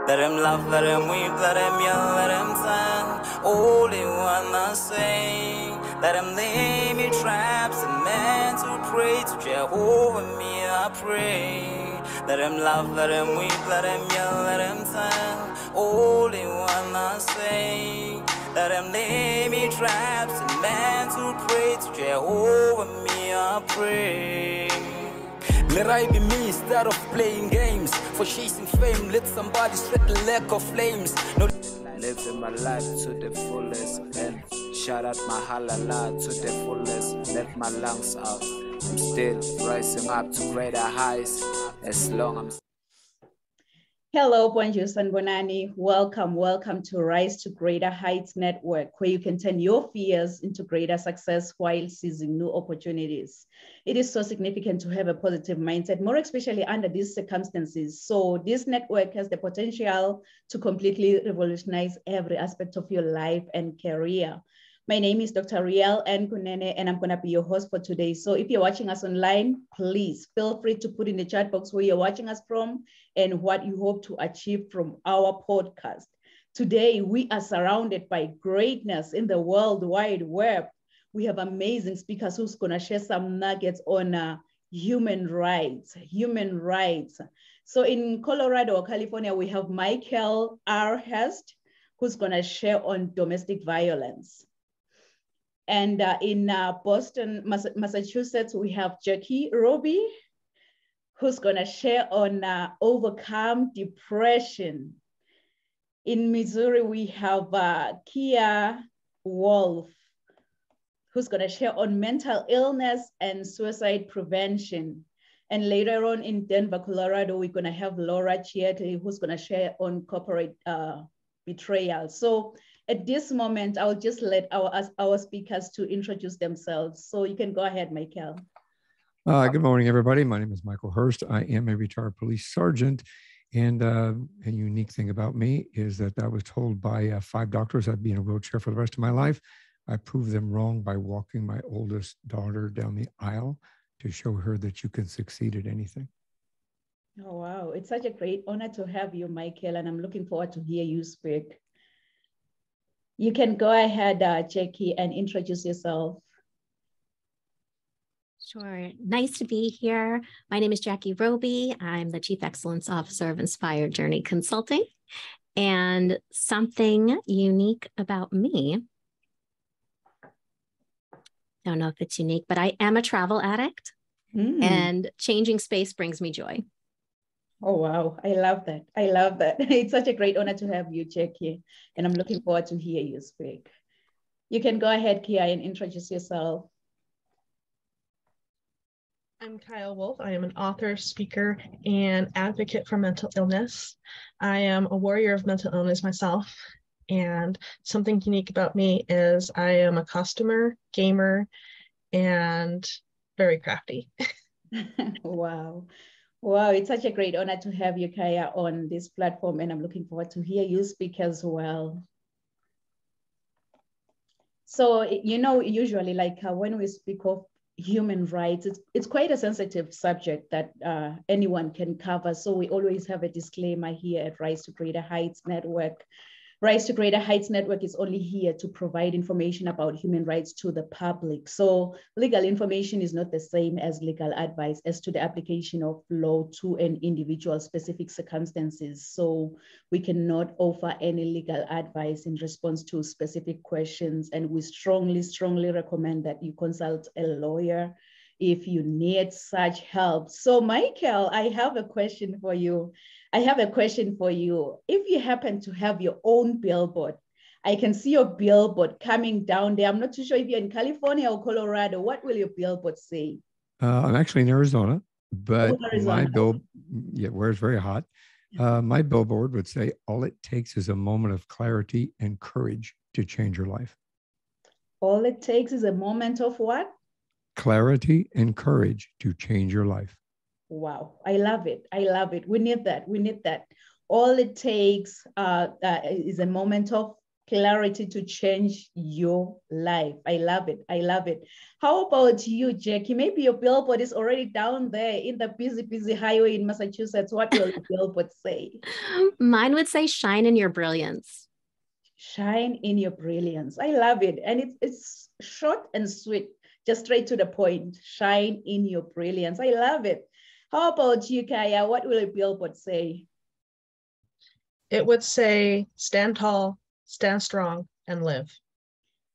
Let him laugh, let him weep, let him yell, let him sing. All they wanna say. Let him lay me traps and men to pray to Jehovah, me I pray. Let him laugh, let him weep, let him yell, let him sing. All they wanna say. Let him lay me traps and men to pray to Jehovah, me I pray. Let I be me instead of playing games. For chasing fame, let somebody spread the lack of flames. No, living my life to the fullest and shout out my halala to the fullest. Let my lungs out. I'm still rising up to greater heights as long as Hello, bonjour, Sanbonani. Welcome to Rise to Greater Heights Network, where you can turn your fears into greater success while seizing new opportunities. It is so significant to have a positive mindset, more especially under these circumstances. So this network has the potential to completely revolutionize every aspect of your life and career. My name is Dr. Riel Nkunene, and I'm going to be your host for today. So if you're watching us online, please feel free to put in the chat box where you're watching us from and what you hope to achieve from our podcast. Today, we are surrounded by greatness in the World Wide Web. We have amazing speakers who's going to share some nuggets on human rights. So in Colorado or California, we have Michael R. Hest, who's going to share on domestic violence. And in Boston, Massachusetts, we have Jackie Roby, who's going to share on overcome depression. In Missouri, we have Kia Wolf, who's going to share on mental illness and suicide prevention. And later on in Denver, Colorado, we're going to have Laura Chieti, who's going to share on corporate betrayal. So at this moment, I'll just let our speakers to introduce themselves. So you can go ahead, Michael. Good morning, everybody. My name is Michael Hurst. I am a retired police sergeant. And a unique thing about me is that I was told by 5 doctors I'd be in a wheelchair for the rest of my life. I proved them wrong by walking my oldest daughter down the aisle to show her that you can succeed at anything. Oh, wow. It's such a great honor to have you, Michael, and I'm looking forward to hear you speak. You can go ahead, Jackie, and introduce yourself. Sure. Nice to be here. My name is Jackie Roby. I'm the Chief Excellence Officer of Inspired Journey Consulting. And something unique about me, I don't know if it's unique, but I am a travel addict and changing space brings me joy. Oh, wow. I love that. It's such a great honor to have you, Jackie, and I'm looking forward to hear you speak. You can go ahead, Kia, and introduce yourself. I'm Kyle Wolf. I am an author, speaker, and advocate for mental illness. I am a warrior of mental illness myself, and something unique about me is I am a costumer, gamer, and very crafty. Wow. Wow, it's such a great honor to have you, Kaya, on this platform, and I'm looking forward to hear you speak as well. So, you know, usually like when we speak of human rights, it's quite a sensitive subject that anyone can cover. So we always have a disclaimer here at Rise to Greater Heights Network. Rise to Greater Heights Network is only here to provide information about human rights to the public. So legal information is not the same as legal advice as to the application of law to an individual's specific circumstances. So we cannot offer any legal advice in response to specific questions. And we strongly recommend that you consult a lawyer if you need such help. So Michael, I have a question for you. If you happen to have your own billboard, I can see your billboard coming down there. I'm not too sure if you're in California or Colorado. What will your billboard say? I'm actually in Arizona, but Arizona. where it's very hot. My billboard would say, all it takes is a moment of clarity and courage to change your life. All it takes is a moment of what? Clarity and courage to change your life. Wow, I love it. I love it. We need that. We need that. All it takes is a moment of clarity to change your life. I love it. I love it. How about you, Jackie? Maybe your billboard is already down there in the busy, busy highway in Massachusetts. What will your billboard say? Mine would say, shine in your brilliance. Shine in your brilliance. I love it. And it's short and sweet, just straight to the point. Shine in your brilliance. I love it. How about you, Kaya? What will a billboard say? It would say, stand tall, stand strong, and live.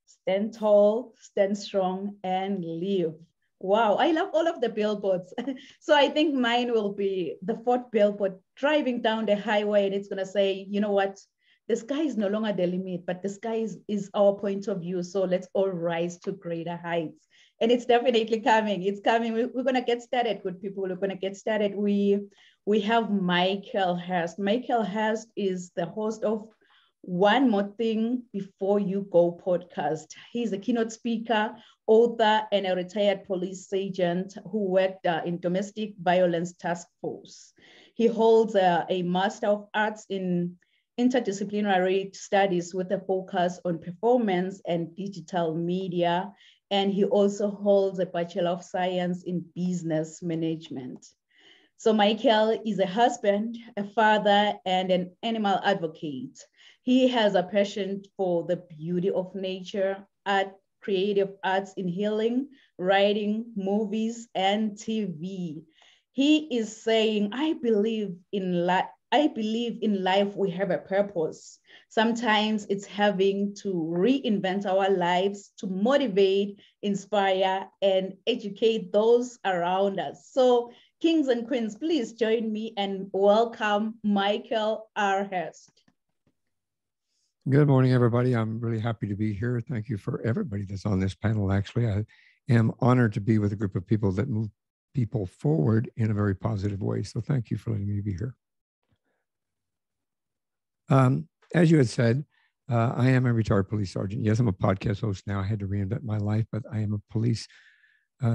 Stand tall, stand strong, and live. Wow, I love all of the billboards. So I think mine will be the fourth billboard driving down the highway, and it's going to say, you know what? The sky is no longer the limit, but the sky is our point of view. So let's all rise to greater heights. And it's definitely coming. It's coming. We're going to get started, good people. We're going to get started. We have Michael Hurst. Michael Hurst is the host of One More Thing Before You Go podcast. He's a keynote speaker, author, and a retired police sergeant who worked in domestic violence task force. He holds a Master of Arts in interdisciplinary studies with a focus on performance and digital media. And he also holds a Bachelor of Science in Business Management. So Michael is a husband, a father, and an animal advocate. He has a passion for the beauty of nature, art, creative arts in healing, writing, movies, and TV. He is saying, I believe in life we have a purpose. Sometimes it's having to reinvent our lives to motivate, inspire, and educate those around us. So kings and queens, please join me and welcome Michael R. Hurst. Good morning, everybody. I'm really happy to be here. Thank you for everybody that's on this panel. Actually, I am honored to be with a group of people that move people forward in a very positive way. So thank you for letting me be here. As you had said, I am a retired police sergeant. Yes, I'm a podcast host now. I had to reinvent my life, but I am a police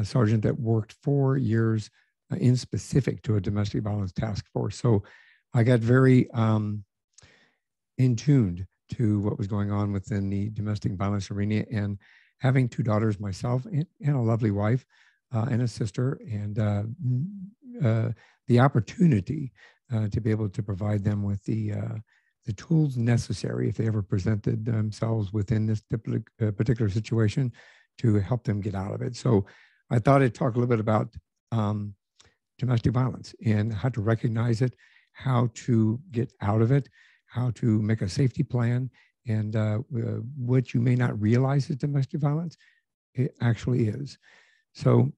sergeant that worked 4 years in specific to a domestic violence task force. So I got very in tuned to what was going on within the domestic violence arena, and having 2 daughters myself and a lovely wife and a sister, and the opportunity to be able to provide them with the tools necessary if they ever presented themselves within this particular situation to help them get out of it. So I thought I'd talk a little bit about domestic violence and how to recognize it, how to get out of it, how to make a safety plan, and what you may not realize is domestic violence, it actually is. So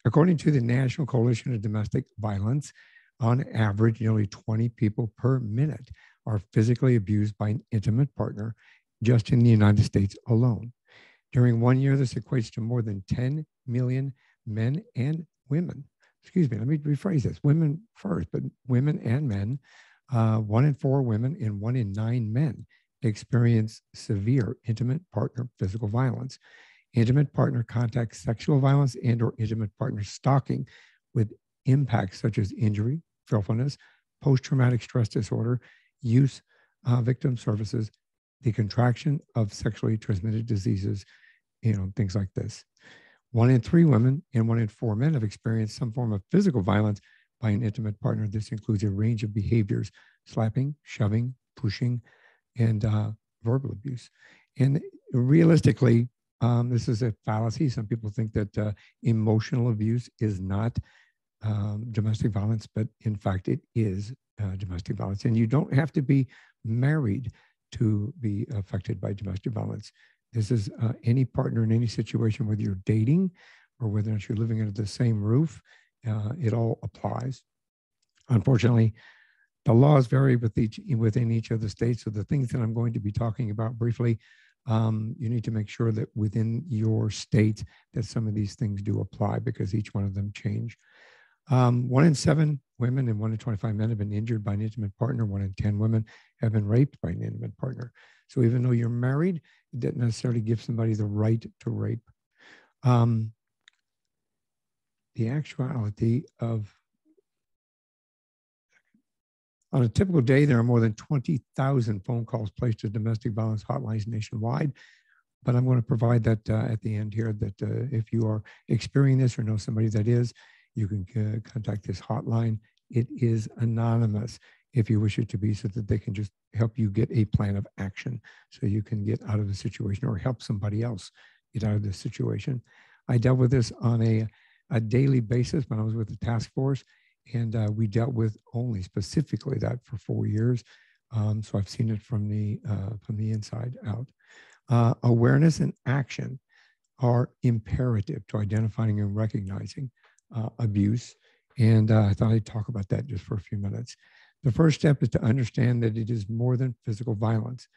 according to the National Coalition of Domestic Violence, on average, nearly 20 people per minute are physically abused by an intimate partner just in the United States alone. During 1 year, this equates to more than 10 million men and women. Excuse me, let me rephrase this. Women first, but women and men. 1 in 4 women and 1 in 9 men experience severe intimate partner physical violence, intimate partner contact sexual violence, and or intimate partner stalking with impacts such as injury, willfulness, post-traumatic stress disorder, use victim services, the contraction of sexually transmitted diseases, things like this. 1 in 3 women and 1 in 4 men have experienced some form of physical violence by an intimate partner. This includes a range of behaviors: slapping, shoving, pushing, and verbal abuse. And realistically, this is a fallacy. Some people think that emotional abuse is not domestic violence, but in fact, it is domestic violence. And you don't have to be married to be affected by domestic violence. This is any partner in any situation, whether you're dating or whether or not you're living under the same roof, it all applies. Unfortunately, The laws vary within each of the states. So the things that I'm going to be talking about briefly, you need to make sure that within your state that some of these things do apply, because each one of them change. 1 in 7 women and 1 in 25 men have been injured by an intimate partner. 1 in 10 women have been raped by an intimate partner. So even though you're married, it doesn't necessarily give somebody the right to rape. The actuality of, on a typical day, there are more than 20,000 phone calls placed to domestic violence hotlines nationwide. But I'm going to provide that at the end here, that if you are experiencing this or know somebody that is, you can contact this hotline. It is anonymous if you wish it to be, so that they can just help you get a plan of action so you can get out of the situation or help somebody else get out of this situation. I dealt with this on a daily basis when I was with the task force, and we dealt with only specifically that for 4 years. So I've seen it from the inside out. Awareness and action are imperative to identifying and recognizing abuse. And I thought I'd talk about that just for a few minutes. The first step is to understand that it is more than physical violence.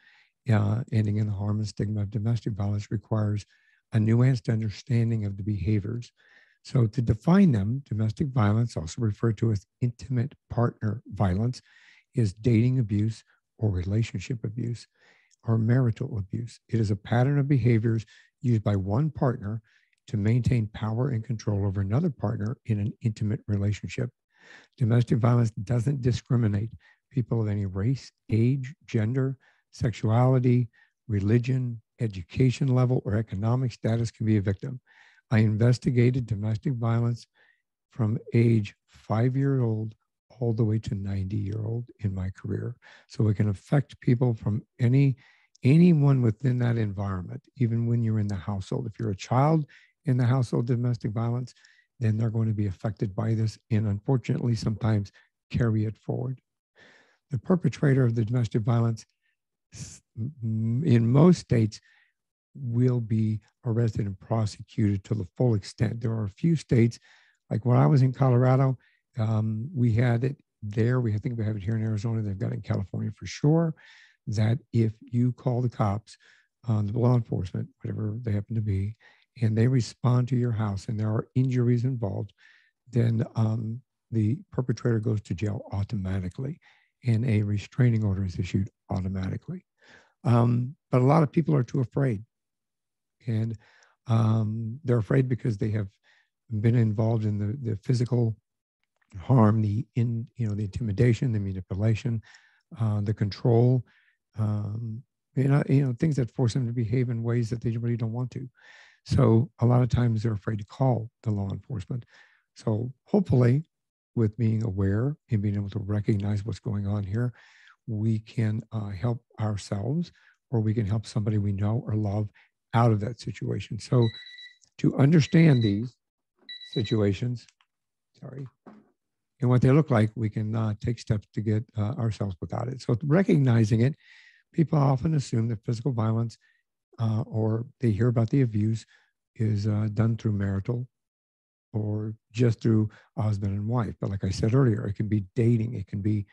Ending in the harm and stigma of domestic violence requires a nuanced understanding of the behaviors. So to define them, domestic violence, also referred to as intimate partner violence, is dating abuse or relationship abuse or marital abuse. It is a pattern of behaviors used by one partner to maintain power and control over another partner in an intimate relationship. Domestic violence doesn't discriminate. People of any race, age, gender, sexuality, religion, education level, or economic status can be a victim. I investigated domestic violence from age 5-year-old all the way to 90-year-old in my career. So it can affect people from anyone within that environment, even when you're in the household. If you're a child in the household domestic violence, then they're going to be affected by this, and unfortunately sometimes carry it forward. The perpetrator of the domestic violence in most states will be arrested and prosecuted to the full extent. There are a few states, like when I was in Colorado, we had it there. I think we have it here in Arizona. They've got it in California for sure, that if you call the cops, the law enforcement, whatever they happen to be, and they respond to your house and there are injuries involved, then the perpetrator goes to jail automatically and a restraining order is issued automatically. But a lot of people are too afraid. And they're afraid because they have been involved in the physical harm, the intimidation, the manipulation, the control, things that force them to behave in ways that they really don't want to. So a lot of times they're afraid to call the law enforcement. So hopefully, with being aware and being able to recognize what's going on here, we can help ourselves, or we can help somebody we know or love out of that situation. So to understand these situations, and what they look like, we can take steps to get ourselves without it. So recognizing it, people often assume that physical violence or they hear about the abuse is done through marital or just through a husband and wife. But like I said earlier, it can be dating. It can be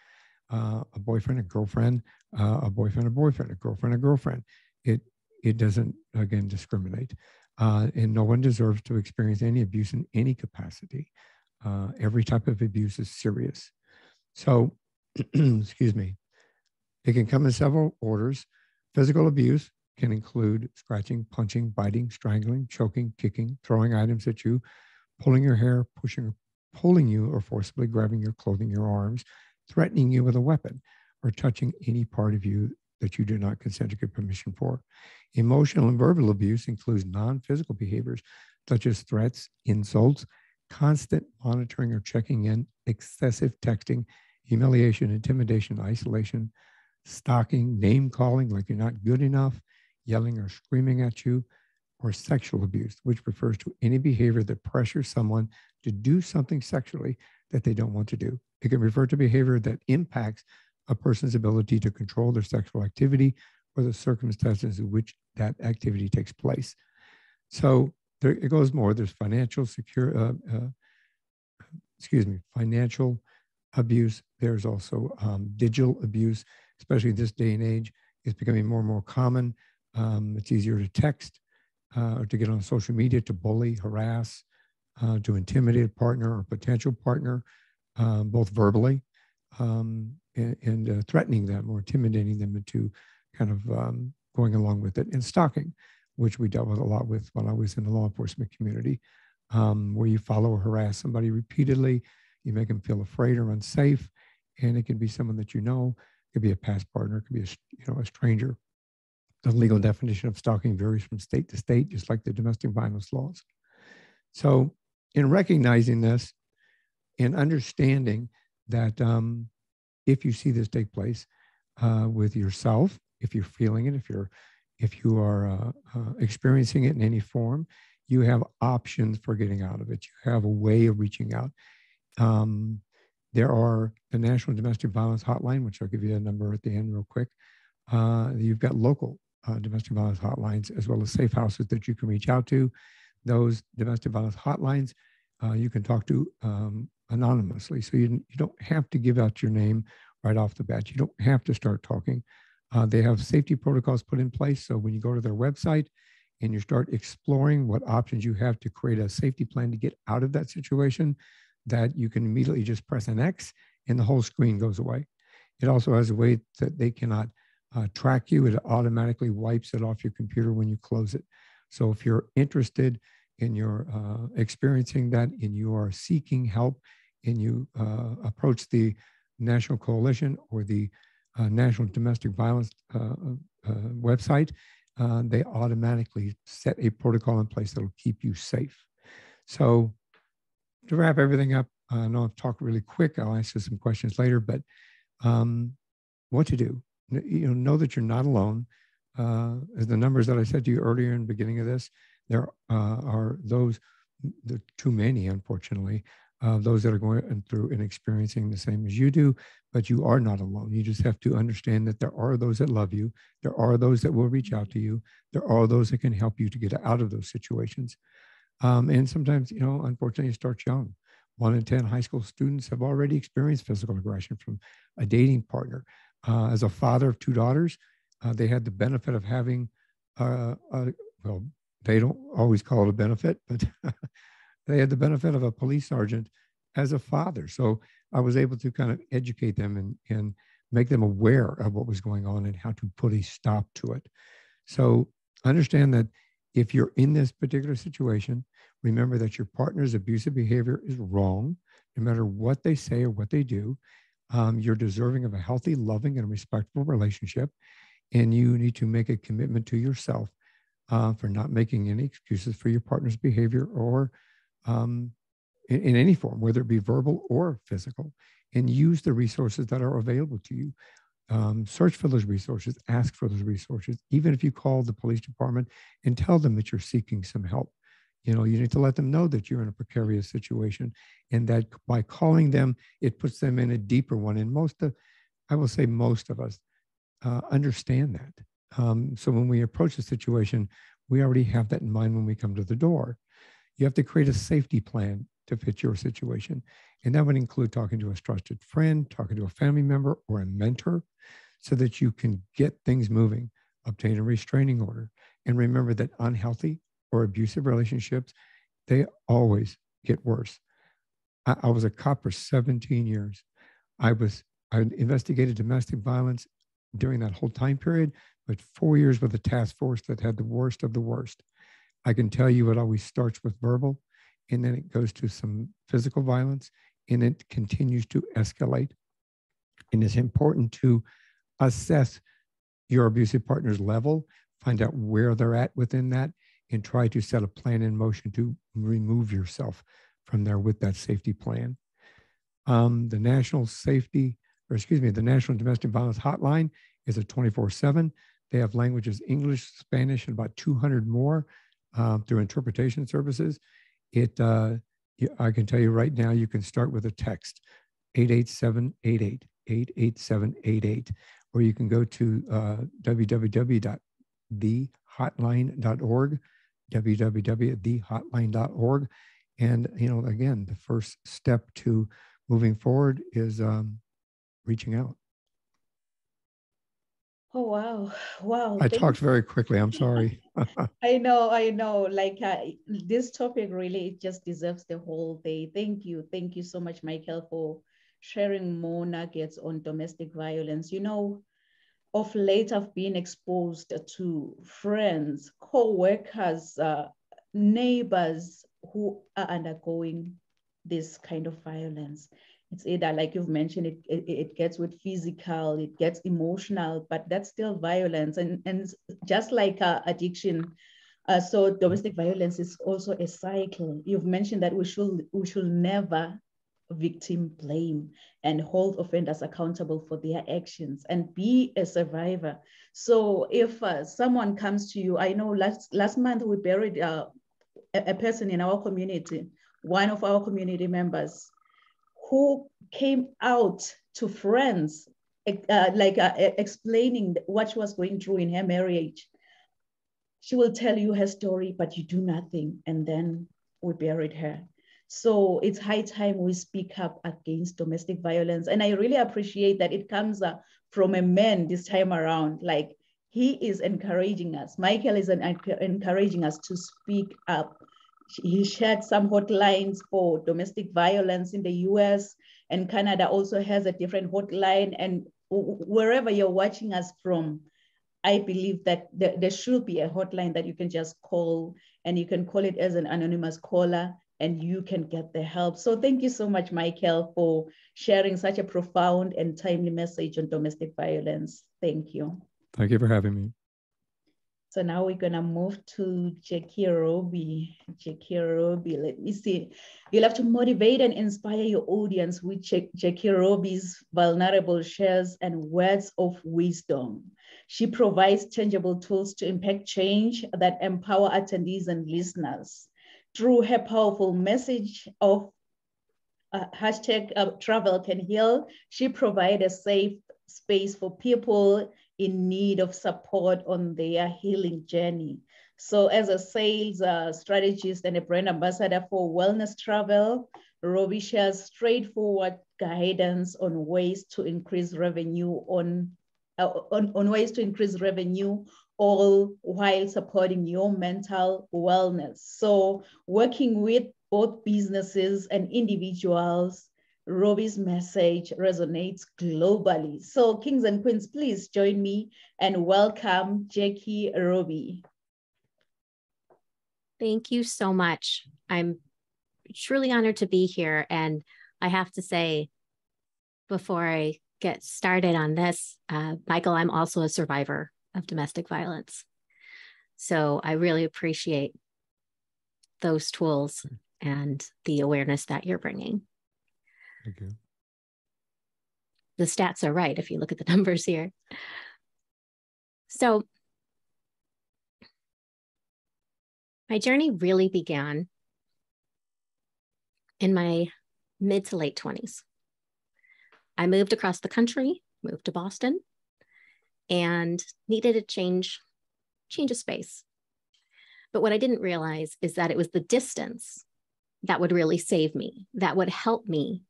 a boyfriend, a girlfriend, a boyfriend, a girlfriend, a girlfriend. It doesn't, again, discriminate. And no one deserves to experience any abuse in any capacity. Every type of abuse is serious. So, excuse me, it can come in several orders. Physical abuse can include scratching, punching, biting, strangling, choking, kicking, throwing items at you, pulling your hair, pulling you, or forcibly grabbing your clothing, your arms, threatening you with a weapon, or touching any part of you that you do not consent or get permission for. Emotional and verbal abuse includes non-physical behaviors such as threats, insults, constant monitoring or checking in, excessive texting, humiliation, intimidation, isolation, stalking, name calling like you're not good enough, yelling or screaming at you, or sexual abuse, which refers to any behavior that pressures someone to do something sexually that they don't want to do. It can refer to behavior that impacts a person's ability to control their sexual activity or the circumstances in which that activity takes place. So there it goes more. There's financial abuse. There's also digital abuse, especially this day and age. It's becoming more and more common. It's easier to text or to get on social media, to bully, harass, to intimidate a partner or potential partner, both verbally and threatening them or intimidating them into kind of going along with it, and stalking, which we dealt with a lot with when I was in the law enforcement community, where you follow or harass somebody repeatedly, you make them feel afraid or unsafe, and it can be someone that you know, it could be a past partner, it could be a stranger. The legal definition of stalking varies from state to state, just like the domestic violence laws. So in recognizing this and understanding that if you see this take place with yourself, if you're feeling it, if you are experiencing it in any form, you have options for getting out of it. You have a way of reaching out. There are the National Domestic Violence Hotline, which I'll give you a number at the end real quick. You've got local domestic violence hotlines, as well as safe houses that you can reach out to. Those domestic violence hotlines you can talk to anonymously. So you don't have to give out your name right off the bat. You don't have to start talking. They have safety protocols put in place. So when you go to their website and you start exploring what options you have to create a safety plan to get out of that situation, that you can immediately just press an X and the whole screen goes away. It also has a way that they cannot track you. It automatically wipes it off your computer when you close it. So if you're interested and you're experiencing that and you are seeking help and you approach the National Coalition or the National Domestic Violence website, they automatically set a protocol in place that will keep you safe. So to wrap everything up, I know I've talked really quick. I'll answer some questions later, but what to do? Know that you're not alone. As the numbers that I said to you earlier in the beginning of this, there are those, too many, unfortunately, those that are going through and experiencing the same as you do, but you are not alone. You just have to understand that there are those that love you. There are those that will reach out to you. There are those that can help you to get out of those situations. And sometimes, unfortunately, it starts young. 1 in 10 high school students have already experienced physical aggression from a dating partner. As a father of 2 daughters, they had the benefit of having, well, they don't always call it a benefit, but they had the benefit of a police sergeant as a father. So I was able to kind of educate them and make them aware of what was going on and how to put a stop to it. So understand that if you're in this particular situation, remember that your partner's abusive behavior is wrong, no matter what they say or what they do. You're deserving of a healthy, loving, and respectful relationship. And you need to make a commitment to yourself for not making any excuses for your partner's behavior or in any form, whether it be verbal or physical, and use the resources that are available to you. Search for those resources, ask for those resources, even if you call the police department and tell them that you're seeking some help. You need to let them know that you're in a precarious situation and that by calling them, it puts them in a deeper one. And I will say most of us understand that. So when we approach a situation, we already have that in mind when we come to the door. You have to create a safety plan to fit your situation. And that would include talking to a trusted friend, talking to a family member or a mentor so that you can get things moving, obtain a restraining order. And remember that unhealthy or abusive relationships, they always get worse. I was a cop for 17 years. I investigated domestic violence during that whole time period, but 4 years with a task force that had the worst of the worst. I can tell you it always starts with verbal, and then it goes to some physical violence, and it continues to escalate. And it's important to assess your abusive partner's level, find out where they're at within that, and try to set a plan in motion to remove yourself from there with that safety plan. The National Domestic Violence Hotline is a 24/7. They have languages English, Spanish, and about 200 more through interpretation services. I can tell you right now, you can start with a text, 88788, 88788, or you can go to www.thehotline.org, www.thehotline.org. And, again, the first step to moving forward is reaching out. Oh, wow. Wow. I talked very quickly. I'm sorry. I know. Like this topic really just deserves the whole day. Thank you. Thank you so much, Michael, for sharing more nuggets on domestic violence. You know, of late, I've been exposed to friends, co-workers, neighbors who are undergoing this kind of violence. It's either, like you've mentioned, it gets with physical, it gets emotional, but that's still violence. And just like addiction, so domestic violence is also a cycle. You've mentioned that we should never victim blame and hold offenders accountable for their actions and be a survivor. So if someone comes to you, I know last month we buried a person in our community, one of our community members, who came out to friends, explaining what she was going through in her marriage. She will tell you her story, but you do nothing. And then we buried her. So it's high time we speak up against domestic violence. And I really appreciate that it comes from a man this time around. Like, he is encouraging us. Michael is encouraging us to speak up. He shared some hotlines for domestic violence in the US, and Canada also has a different hotline. And wherever you're watching us from, I believe that there should be a hotline that you can just call, and you can call it as an anonymous caller, and you can get the help. So thank you so much, Michael, for sharing such a profound and timely message on domestic violence. Thank you. Thank you for having me. So now we're gonna move to Jackie Roby. Jackie Roby, let me see. You'll have to motivate and inspire your audience with Jackie Roby's vulnerable shares and words of wisdom. She provides tangible tools to impact change that empower attendees and listeners. Through her powerful message of #travel can heal, she provides a safe space for people in need of support on their healing journey. So as a sales strategist and a brand ambassador for Wellness Travel, Roby shares straightforward guidance on ways to increase revenue on ways to increase revenue, all while supporting your mental wellness. So working with both businesses and individuals, Roby's message resonates globally. So kings and queens, please join me and welcome Jackie Roby. Thank you so much. I'm truly honored to be here. And I have to say, before I get started on this, Michael, I'm also a survivor of domestic violence. So I really appreciate those tools and the awareness that you're bringing. Thank you. The stats are right if you look at the numbers here. So my journey really began in my mid to late 20s. I moved across the country, moved to Boston, and needed a change of space. But what I didn't realize is that it was the distance that would really save me, that would help me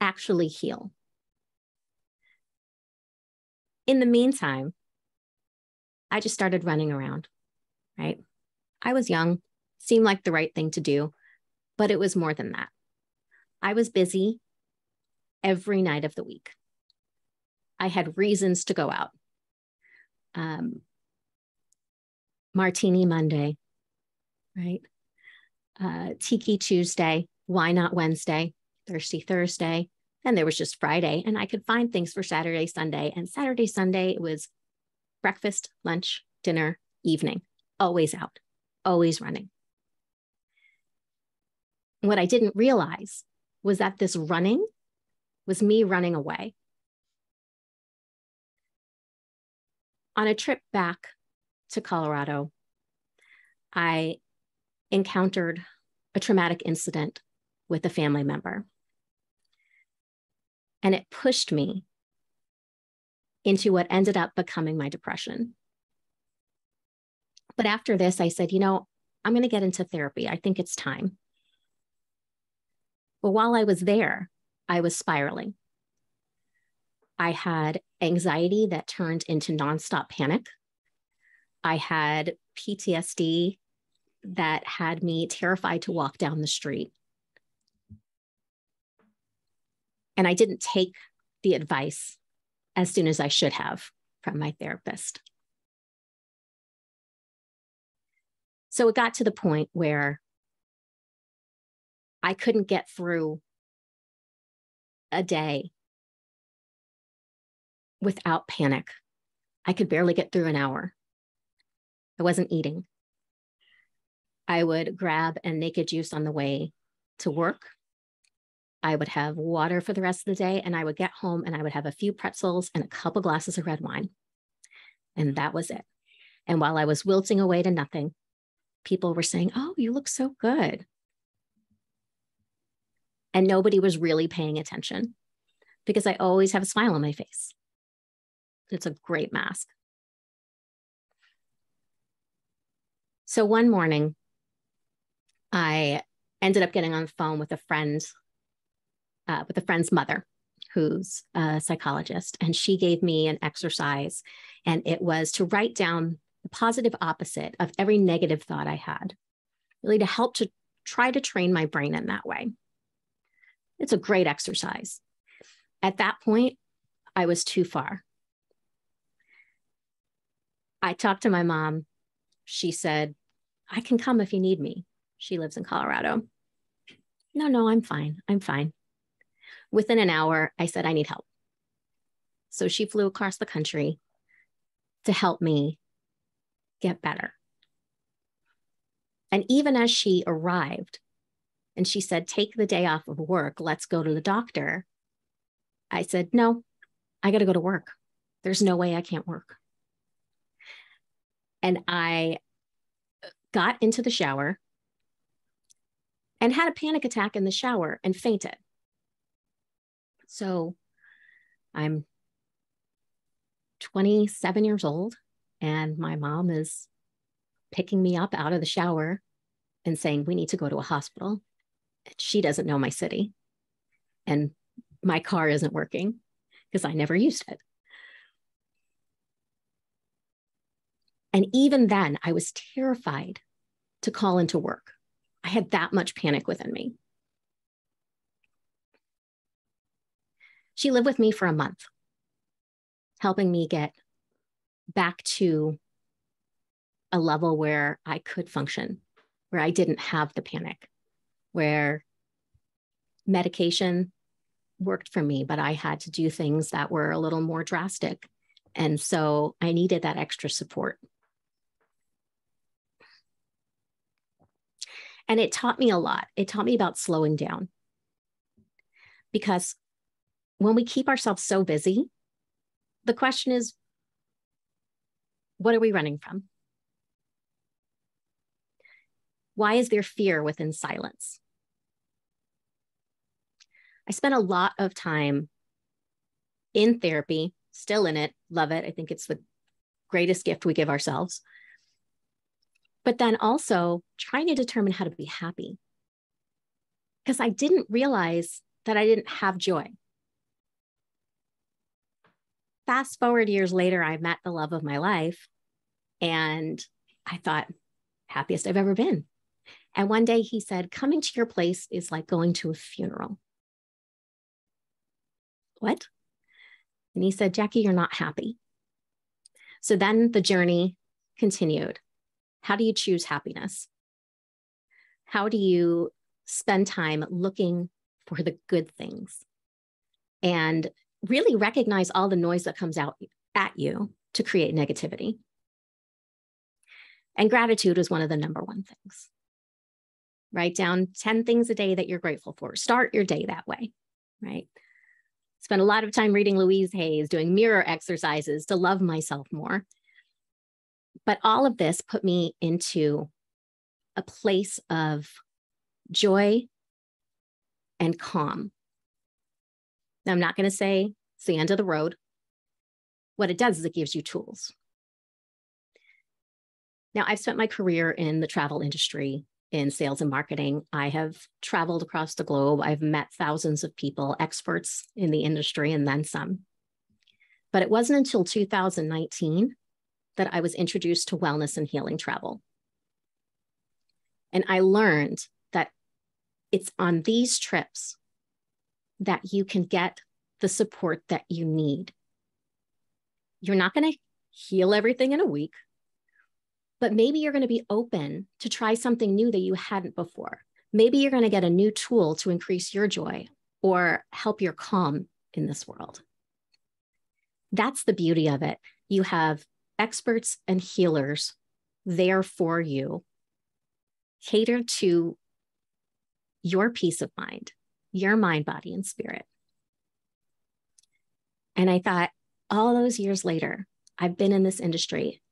actually heal. In the meantime, I just started running around, right? I was young, seemed like the right thing to do, but it was more than that. I was busy every night of the week. I had reasons to go out. Martini Monday, right? Tiki Tuesday, Why Not Wednesday, Thirsty Thursday, and there was just Friday, and I could find things for Saturday, Sunday, and Saturday, Sunday, it was breakfast, lunch, dinner, evening, always out, always running. What I didn't realize was that this running was me running away. On a trip back to Colorado, I encountered a traumatic incident with a family member. And it pushed me into what ended up becoming my depression. But after this, I said, you know, I'm going to get into therapy. I think it's time. But while I was there, I was spiraling. I had anxiety that turned into nonstop panic. I had PTSD that had me terrified to walk down the street. And I didn't take the advice as soon as I should have from my therapist. So it got to the point where I couldn't get through a day without panic. I could barely get through an hour. I wasn't eating. I would grab a naked juice on the way to work. I would have water for the rest of the day, and I would get home and I would have a few pretzels and a couple glasses of red wine. And that was it. And while I was wilting away to nothing, people were saying, "Oh, you look so good." And nobody was really paying attention because I always have a smile on my face. It's a great mask. So one morning, I ended up getting on the phone with a friend's mother, who's a psychologist, and she gave me an exercise, and it was to write down the positive opposite of every negative thought I had, really to help to try to train my brain in that way. It's a great exercise. At that point, I was too far. I talked to my mom. She said, "I can come if you need me." She lives in Colorado. No, I'm fine. I'm fine. Within an hour, I said, "I need help." So she flew across the country to help me get better. And even as she arrived and she said, "Take the day off of work, let's go to the doctor," I said, "No, I got to go to work. There's no way I can't work." And I got into the shower and had a panic attack in the shower and fainted. So I'm 27 years old, and my mom is picking me up out of the shower and saying, "We need to go to a hospital." She doesn't know my city, and my car isn't working because I never used it. And even then, I was terrified to call into work. I had that much panic within me. She lived with me for a month, helping me get back to a level where I could function, where I didn't have the panic, where medication worked for me, but I had to do things that were a little more drastic. And so I needed that extra support. And it taught me a lot. It taught me about slowing down. Because when we keep ourselves so busy, the question is, what are we running from? Why is there fear within silence? I spent a lot of time in therapy, still in it, love it. I think it's the greatest gift we give ourselves. But then also trying to determine how to be happy, because I didn't realize that I didn't have joy. Fast forward years later, I met the love of my life, and I thought, happiest I've ever been. And one day he said, "Coming to your place is like going to a funeral." What? And he said, "Jackie, you're not happy." So then the journey continued. How do you choose happiness? How do you spend time looking for the good things and really recognize all the noise that comes out at you to create negativity? And gratitude is one of the number one things. Write down 10 things a day that you're grateful for. Start your day that way, right? Spend a lot of time reading Louise Hay's, doing mirror exercises to love myself more. But all of this put me into a place of joy and calm. Now, I'm not going to say it's the end of the road. What it does is it gives you tools. Now, I've spent my career in the travel industry, in sales and marketing. I have traveled across the globe. I've met thousands of people, experts in the industry, and then some. But it wasn't until 2019 that I was introduced to wellness and healing travel. And I learned that it's on these trips that you can get the support that you need. You're not going to heal everything in a week, but maybe you're going to be open to try something new that you hadn't before. Maybe you're going to get a new tool to increase your joy or help your calm in this world. That's the beauty of it. You have experts and healers there for you, catered to your peace of mind, your mind, body, and spirit. And I thought, all those years later, I've been in this industry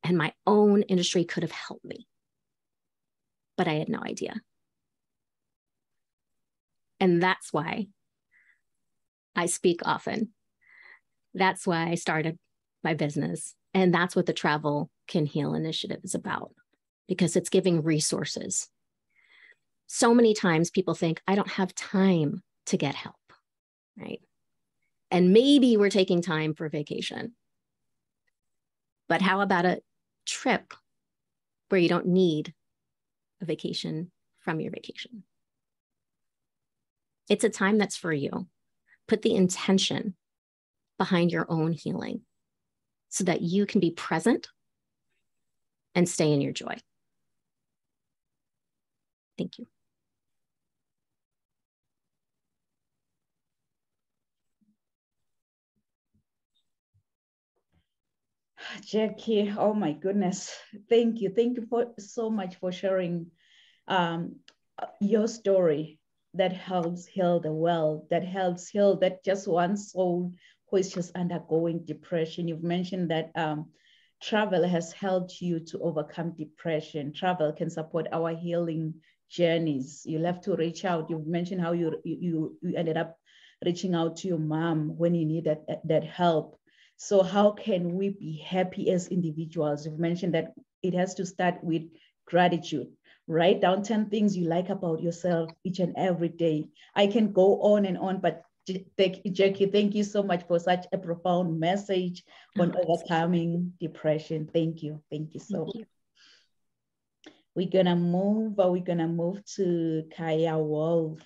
and my own industry could have helped me, but I had no idea. And that's why I speak often. That's why I started my business. And that's what the Travel Can Heal initiative is about, because it's giving resources. So many times people think, I don't have time to get help, right? And maybe we're taking time for vacation. But how about a trip where you don't need a vacation from your vacation? It's a time that's for you. Put the intention behind your own healing so that you can be present and stay in your joy. Thank you. Jackie, oh my goodness. Thank you. Thank you so much for sharing your story that helps heal the world, that helps heal that just one soul who is just undergoing depression. You've mentioned that travel has helped you to overcome depression. Travel can support our healing journeys. You'll have to reach out. You've mentioned how you ended up reaching out to your mom when you needed that help. So how can we be happy as individuals? You've mentioned that it has to start with gratitude. Write down 10 things you like about yourself each and every day. I can go on and on, but Jackie, thank you so much for such a profound message on overcoming depression. Thank you. Thank you so much. We're gonna move to Kaya Wolf.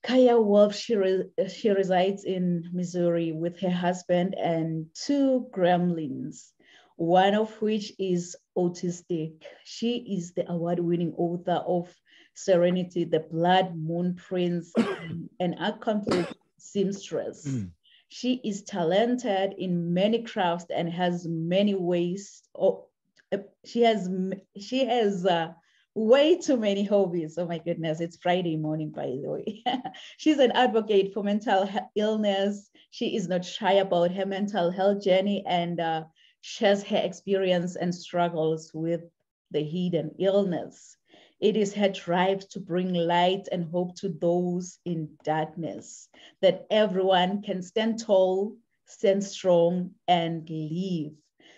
Kaya Wolf, she resides in Missouri with her husband and 2 gremlins, one of which is autistic. She is the award-winning author of Serenity, the Blood Moon Prince, and accomplished seamstress. She is talented in many crafts and has many ways. She has way too many hobbies. Oh my goodness, it's Friday morning, by the way. She's an advocate for mental illness. She is not shy about her mental health journey and shares her experience and struggles with the hidden illness. It is her drive to bring light and hope to those in darkness, that everyone can stand tall, stand strong, and live.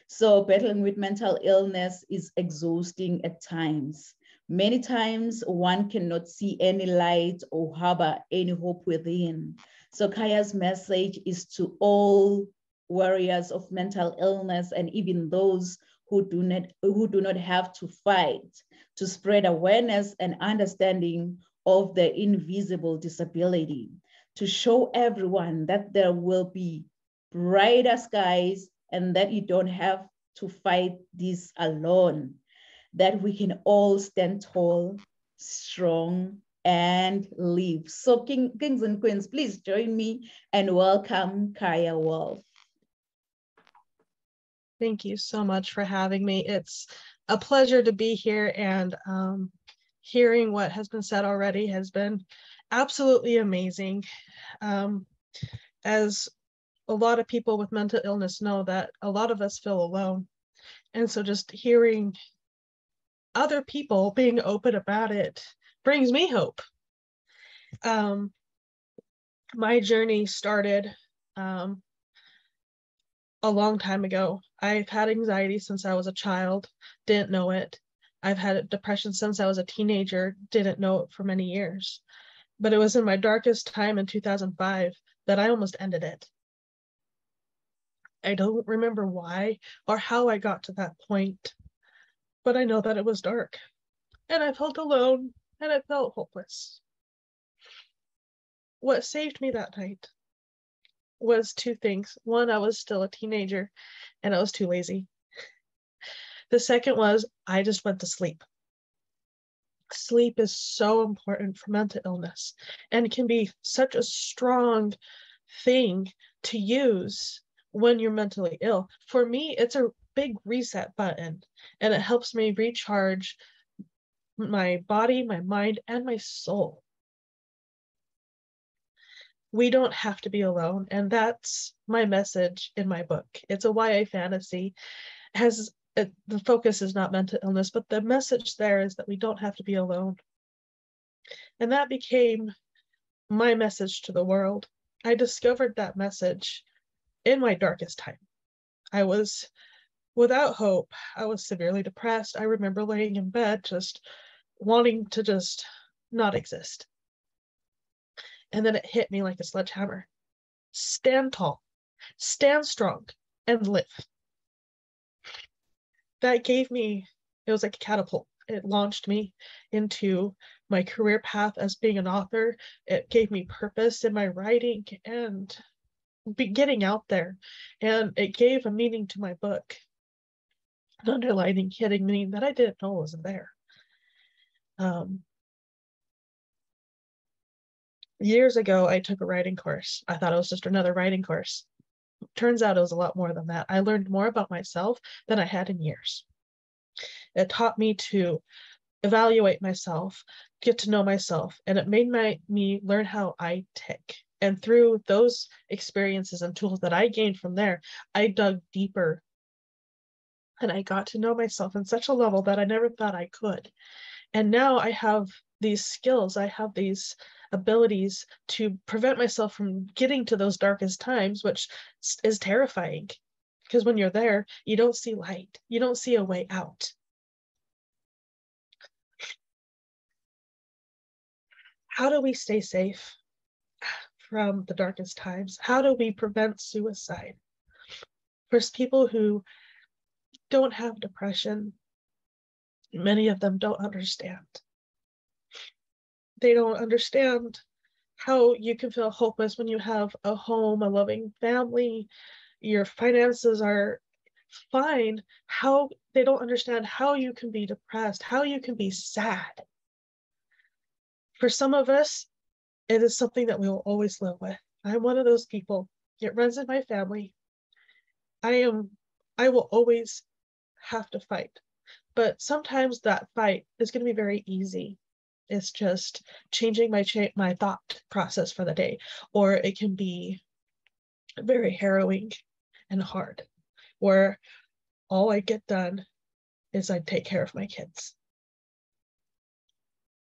So battling with mental illness is exhausting at times. Many times one cannot see any light or harbor any hope within. So Kaya's message is to all warriors of mental illness and even those who do not have to fight, to spread awareness and understanding of the invisible disability, to show everyone that there will be brighter skies and that you don't have to fight this alone, that we can all stand tall, strong, and live. So kings and queens, please join me and welcome Kaya Wolf. Thank you so much for having me. It's a pleasure to be here, and hearing what has been said already has been absolutely amazing. As a lot of people with mental illness know, that a lot of us feel alone. And so just hearing other people being open about it brings me hope. My journey started a long time ago. I've had anxiety since I was a child, didn't know it. I've had depression since I was a teenager, didn't know it for many years. But it was in my darkest time in 2005 that I almost ended it. I don't remember why or how I got to that point, but I know that it was dark, and I felt alone, and I felt hopeless. What saved me that night was two things. One, I was still a teenager, and I was too lazy. The second was I just went to sleep. Sleep is so important for mental illness and can be such a strong thing to use when you're mentally ill. For me, it's a big reset button, and it helps me recharge my body, my mind, and my soul. We don't have to be alone, and that's my message in my book. It's a YA fantasy. The focus is not mental illness, but the message there is that we don't have to be alone. And that became my message to the world. I discovered that message in my darkest time. I was without hope. I was severely depressed. I remember laying in bed just wanting to just not exist. And then it hit me like a sledgehammer. Stand tall, stand strong, and live. That gave me, it was like a catapult. It launched me into my career path as being an author. It gave me purpose in my writing and getting out there. And it gave a meaning to my book, an underlining, hidden meaning that I didn't know was there. Years ago, I took a writing course. I thought it was just another writing course. Turns out it was a lot more than that. I learned more about myself than I had in years. It taught me to evaluate myself, get to know myself, and it made me learn how I tick. And through those experiences and tools that I gained from there, I dug deeper and I got to know myself in such a level that I never thought I could. And now I have these skills, I have these abilities to prevent myself from getting to those darkest times, which is terrifying. Because when you're there, you don't see light, you don't see a way out. How do we stay safe from the darkest times? How do we prevent suicide? For people who don't have depression, many of them don't understand. They don't understand how you can feel hopeless when you have a home, a loving family, your finances are fine. How they don't understand how you can be depressed, how you can be sad. For some of us, it is something that we will always live with. I'm one of those people. It runs in my family. I will always have to fight. But sometimes that fight is going to be very easy. It's just changing my thought process for the day. Or it can be very harrowing and hard, where all I get done is I take care of my kids.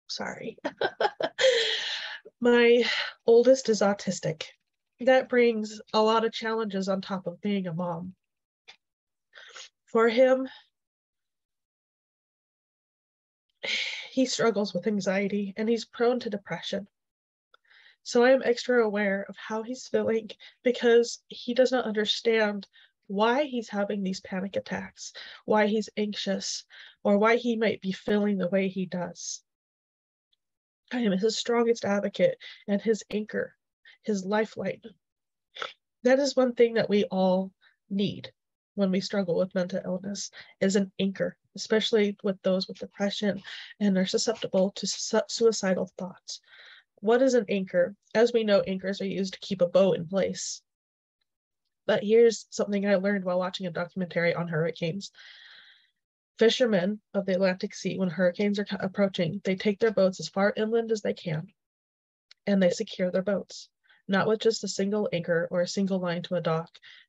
Sorry. My oldest is autistic. That brings a lot of challenges on top of being a mom. For him, he struggles with anxiety and he's prone to depression. So I am extra aware of how he's feeling because he does not understand why he's having these panic attacks, why he's anxious, or why he might be feeling the way he does. I am his strongest advocate and his anchor, his lifeline. That is one thing that we all need when we struggle with mental illness, is an anchor, especially with those with depression and are susceptible to suicidal thoughts. What is an anchor? As we know, anchors are used to keep a boat in place. But here's something I learned while watching a documentary on hurricanes. Fishermen of the Atlantic Sea, when hurricanes are approaching, they take their boats as far inland as they can, and they secure their boats. Not with just a single anchor or a single line to a dock.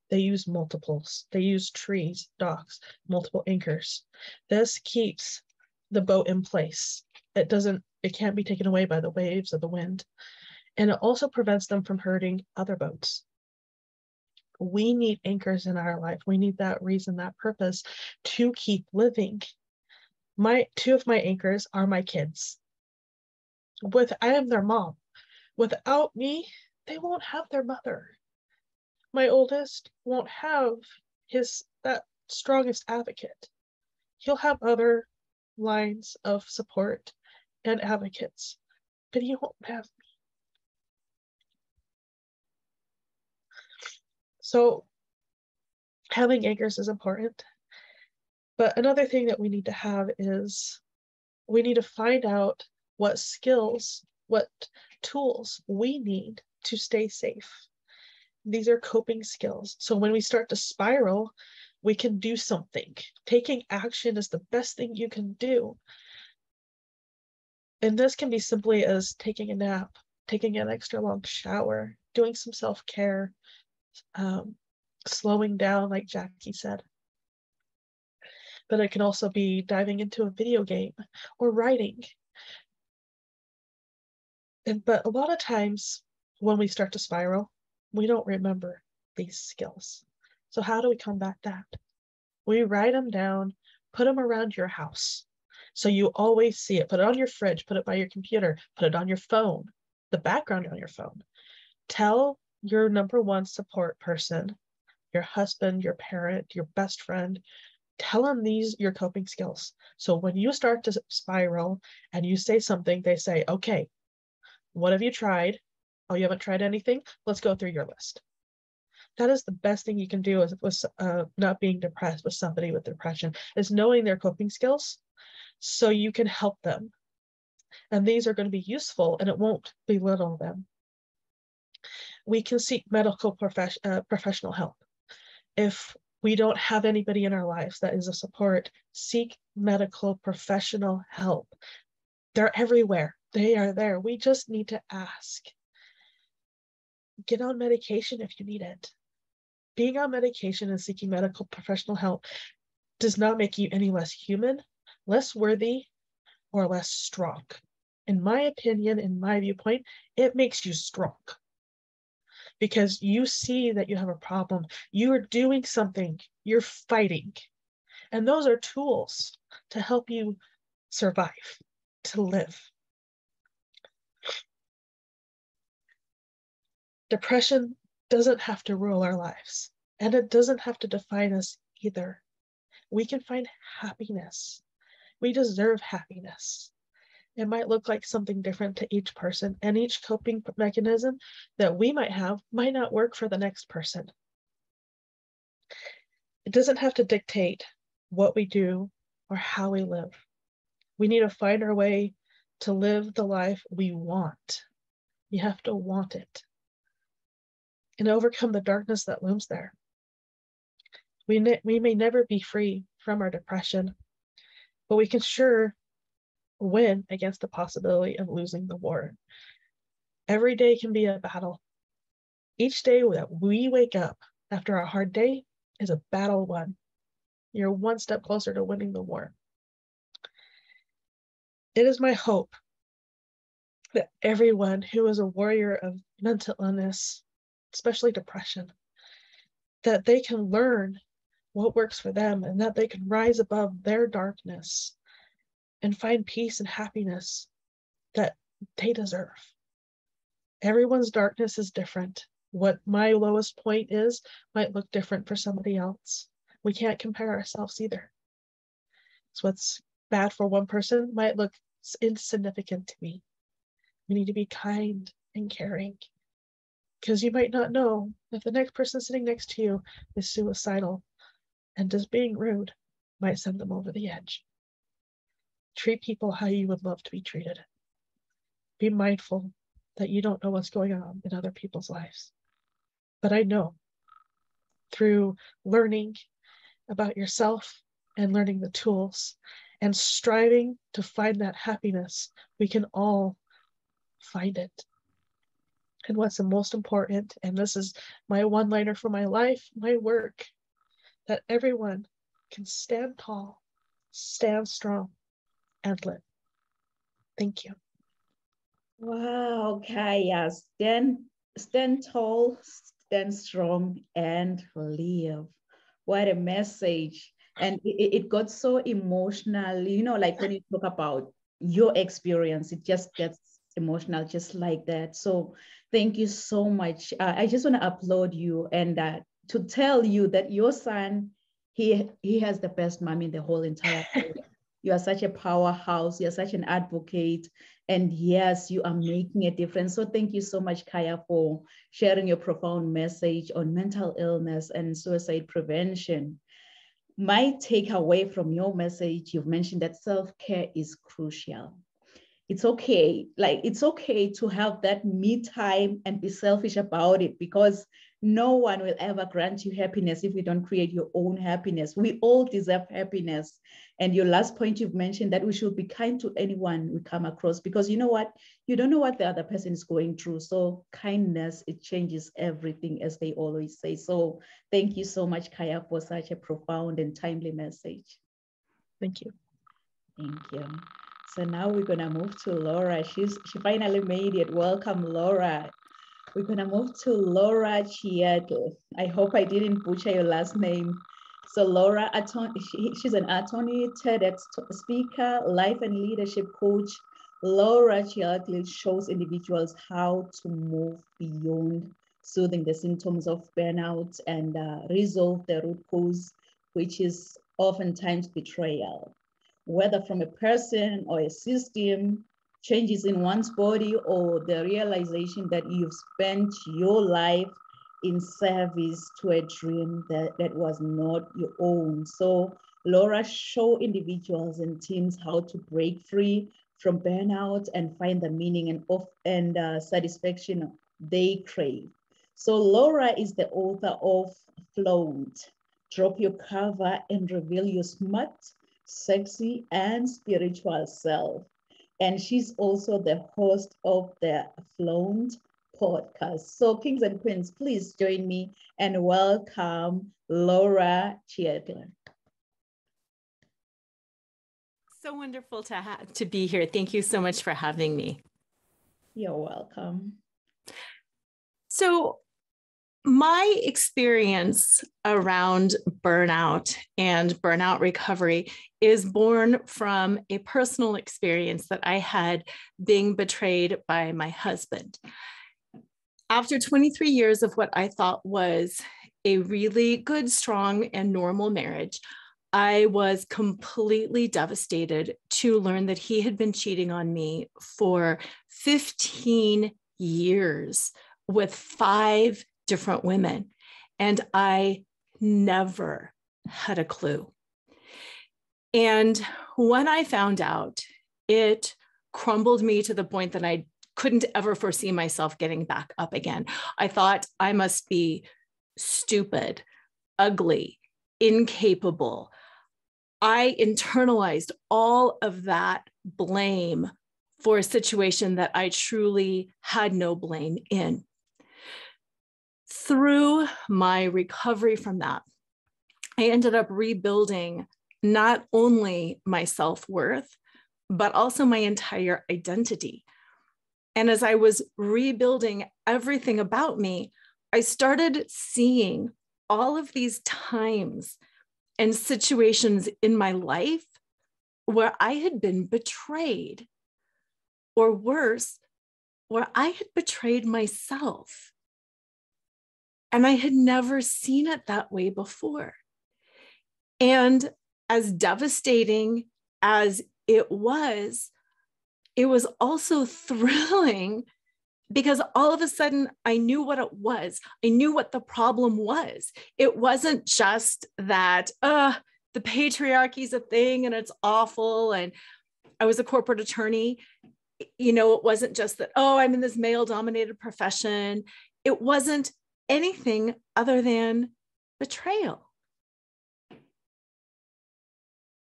They use multiples. They use trees, docks, multiple anchors. This keeps the boat in place. It can't be taken away by the waves or the wind. And it also prevents them from hurting other boats. We need anchors in our life. We need that reason, that purpose to keep living. Two of my anchors are my kids. I am their mom. Without me, they won't have their mother. My oldest won't have that strongest advocate. He'll have other lines of support and advocates, but he won't have me. So having anchors is important. But another thing that we need to have is we need to find out what skills, what tools we need to stay safe. These are coping skills. So when we start to spiral, we can do something. Taking action is the best thing you can do. And this can be simply as taking a nap, taking an extra long shower, doing some self-care, slowing down, like Jackie said. But it can also be diving into a video game or writing. But a lot of times when we start to spiral, we don't remember these skills. So how do we combat that? We write them down, put them around your house. So you always see it. Put it on your fridge, put it by your computer, put it on your phone, the background on your phone. Tell your number one support person, your husband, your parent, your best friend, tell them your coping skills. So when you start to spiral and you say something, they say, okay, what have you tried? Oh, you haven't tried anything? Let's go through your list. That is the best thing you can do with not being depressed with somebody with depression, is knowing their coping skills so you can help them. And these are going to be useful and it won't belittle them. We can seek medical professional help. If we don't have anybody in our lives that is a support, seek medical professional help. They're everywhere. They are there. We just need to ask. Get on medication if you need it. Being on medication and seeking medical professional help does not make you any less human, less worthy, or less strong. In my opinion, in my viewpoint, it makes you strong. Because you see that you have a problem, you are doing something, you're fighting. And those are tools to help you survive, to live. Depression doesn't have to rule our lives, and it doesn't have to define us either. We can find happiness. We deserve happiness. It might look like something different to each person, and each coping mechanism that we might have might not work for the next person. It doesn't have to dictate what we do or how we live. We need to find our way to live the life we want. You have to want it and overcome the darkness that looms there. We may never be free from our depression, but we can sure win against the possibility of losing the war. Every day can be a battle. Each day that we wake up after a hard day is a battle won. You're one step closer to winning the war. It is my hope that everyone who is a warrior of mental illness, especially depression, that they can learn what works for them and that they can rise above their darkness and find peace and happiness that they deserve. Everyone's darkness is different. What my lowest point is might look different for somebody else. We can't compare ourselves either. So what's bad for one person might look insignificant to me. We need to be kind and caring, because you might not know if the next person sitting next to you is suicidal, and just being rude might send them over the edge. Treat people how you would love to be treated. Be mindful that you don't know what's going on in other people's lives. But I know through learning about yourself and learning the tools and striving to find that happiness, we can all find it. And what's the most important, and this is my one-liner for my life, my work, that everyone can stand tall, stand strong, and live. Thank you. Wow, Kaya, stand tall, stand strong, and live. What a message. And it got so emotional, you know, like when you talk about your experience, it just gets emotional just like that. So thank you so much. I just want to applaud you and to tell you that your son, he has the best mom in the whole entire world. You are such a powerhouse. You're such an advocate. And yes, you are making a difference. So thank you so much, Kaya, for sharing your profound message on mental illness and suicide prevention. My takeaway from your message, you've mentioned that self-care is crucial. It's okay. Like, it's okay to have that me time and be selfish about it, because no one will ever grant you happiness if you don't create your own happiness. We all deserve happiness. And your last point, you've mentioned that we should be kind to anyone we come across, because you know what? You don't know what the other person is going through. So kindness, it changes everything, as they always say. So thank you so much, Kaya, for such a profound and timely message. Thank you. Thank you. So now we're gonna move to Laura. She finally made it. Welcome, Laura. We're gonna move to Laura Chiato. I hope I didn't butcher your last name. So Laura, she's an attorney, TEDx speaker, life and leadership coach. Laura Chiato shows individuals how to move beyond soothing the symptoms of burnout and resolve the root cause, which is oftentimes betrayal, whether from a person or a system, changes in one's body, or the realization that you've spent your life in service to a dream that was not your own. So Laura show individuals and teams how to break free from burnout and find the meaning and satisfaction they crave. So Laura is the author of Flaunt, Drop Your Cover and Reveal Your Smart, Sexy, and Spiritual Self. And she's also the host of the Flaunt podcast. So Kings and Queens, please join me and welcome Laura Chietler. So wonderful to be here. Thank you so much for having me. You're welcome. So my experience around burnout and burnout recovery is born from a personal experience that I had being betrayed by my husband. After 23 years of what I thought was a really good, strong, and normal marriage, I was completely devastated to learn that he had been cheating on me for 15 years with 5 different women. And I never had a clue. And when I found out, it crumbled me to the point that I couldn't ever foresee myself getting back up again. I thought I must be stupid, ugly, incapable. I internalized all of that blame for a situation that I truly had no blame in. Through my recovery from that, I ended up rebuilding not only my self-worth, but also my entire identity. And as I was rebuilding everything about me, I started seeing all of these times and situations in my life where I had been betrayed, or worse, where I had betrayed myself. And I had never seen it that way before. And as devastating as it was also thrilling, because all of a sudden I knew what it was. I knew what the problem was. It wasn't just that, the patriarchy is a thing and it's awful. And I was a corporate attorney. You know, it wasn't just that, I'm in this male-dominated profession. It wasn't anything other than betrayal.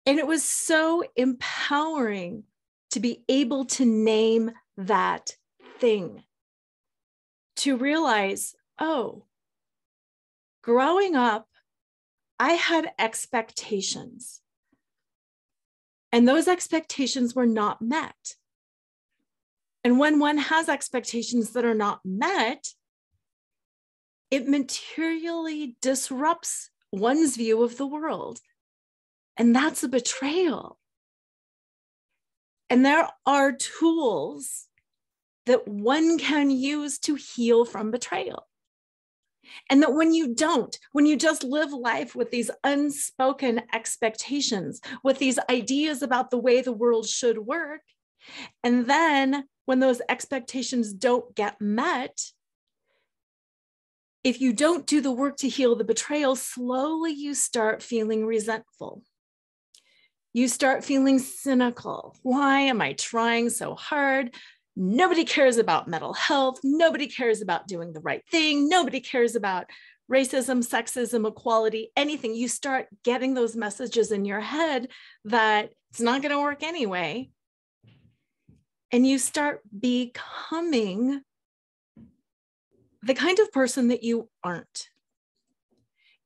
And it was so empowering to be able to name that thing, to realize, growing up, I had expectations, and those expectations were not met. And when one has expectations that are not met, it materially disrupts one's view of the world. And that's a betrayal. And there are tools that one can use to heal from betrayal. And that when you don't, when you just live life with these unspoken expectations, with these ideas about the way the world should work, and then when those expectations don't get met, if you don't do the work to heal the betrayal, slowly you start feeling resentful. You start feeling cynical. Why am I trying so hard? Nobody cares about mental health. Nobody cares about doing the right thing. Nobody cares about racism, sexism, equality, anything. You start getting those messages in your head that it's not going to work anyway. And you start becoming the kind of person that you aren't.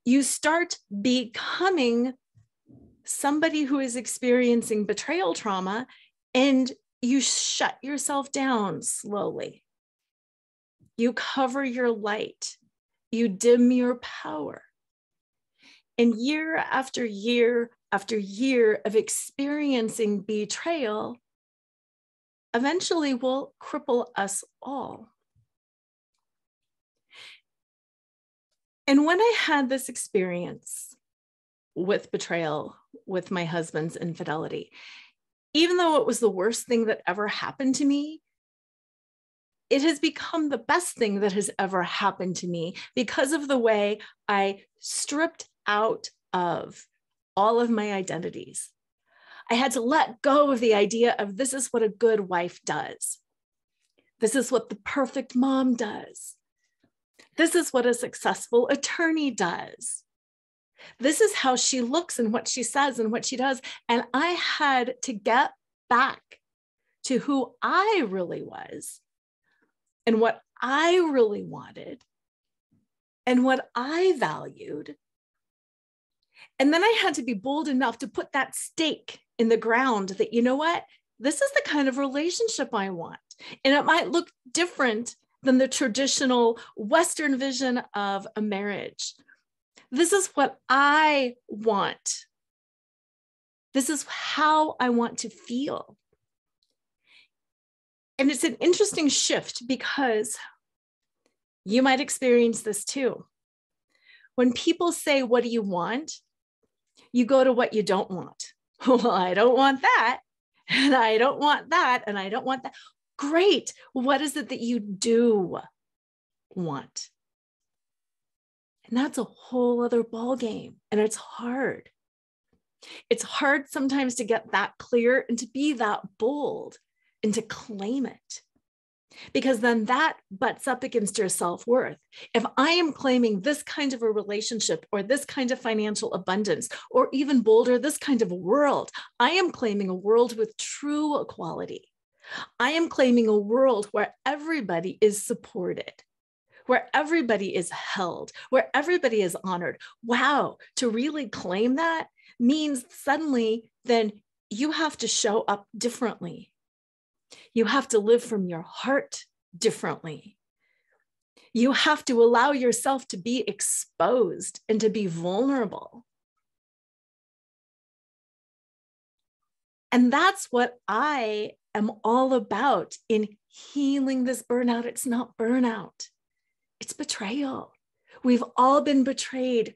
You start becoming somebody who is experiencing betrayal trauma, and you shut yourself down slowly. You cover your light. You dim your power. And year after year after year of experiencing betrayal eventually will cripple us all. And when I had this experience with betrayal, with my husband's infidelity, even though it was the worst thing that ever happened to me, it has become the best thing that has ever happened to me because of the way I stripped out of all of my identities. I had to let go of the idea of this is what a good wife does. This is what the perfect mom does. This is what a successful attorney does. This is how she looks and what she says and what she does. And I had to get back to who I really was and what I really wanted and what I valued. And then I had to be bold enough to put that stake in the ground that, you know what, this is the kind of relationship I want. And it might look different than the traditional Western vision of a marriage. This is what I want. This is how I want to feel. And it's an interesting shift because you might experience this too. When people say, what do you want? You go to what you don't want. Well, I don't want that. And I don't want that. And I don't want that. Great. What is it that you do want? And that's a whole other ballgame. And it's hard. It's hard sometimes to get that clear and to be that bold and to claim it. Because then that butts up against your self-worth. If I am claiming this kind of a relationship or this kind of financial abundance, or even bolder, this kind of a world, I am claiming a world with true equality. I am claiming a world where everybody is supported, where everybody is held, where everybody is honored. Wow, to really claim that means suddenly then you have to show up differently. You have to live from your heart differently. You have to allow yourself to be exposed and to be vulnerable. And that's what I am all about in healing this burnout. It's not burnout. It's betrayal. We've all been betrayed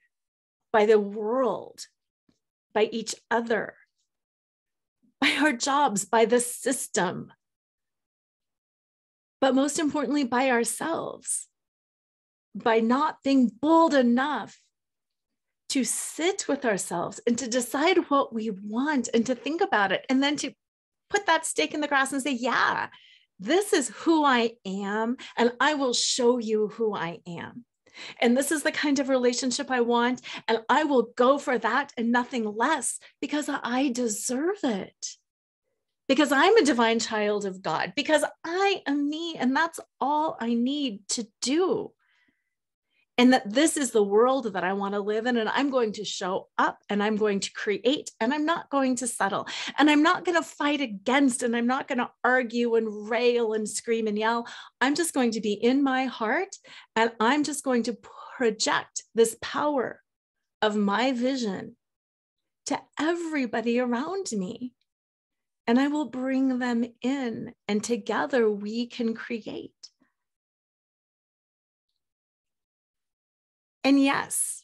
by the world, by each other, by our jobs, by the system, but most importantly, by ourselves, by not being bold enough to sit with ourselves and to decide what we want and to think about it, and then to put that stake in the grass and say, yeah, this is who I am, and I will show you who I am. And this is the kind of relationship I want, and I will go for that and nothing less because I deserve it. Because I'm a divine child of God, because I am me, and that's all I need to do. And that this is the world that I want to live in, and I'm going to show up, and I'm going to create, and I'm not going to settle, and I'm not going to fight against, and I'm not going to argue and rail and scream and yell. I'm just going to be in my heart, and I'm just going to project this power of my vision to everybody around me. And I will bring them in, and together we can create. And yes,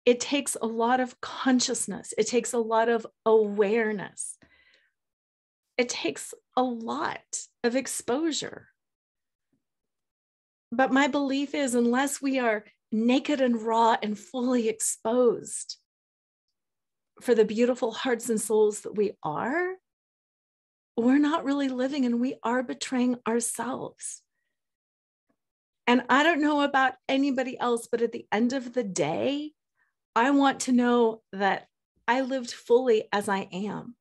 it takes a lot of consciousness. It takes a lot of awareness. It takes a lot of exposure. But my belief is, unless we are naked and raw and fully exposed for the beautiful hearts and souls that we are, we're not really living, and we are betraying ourselves. And I don't know about anybody else, but at the end of the day, I want to know that I lived fully as I am,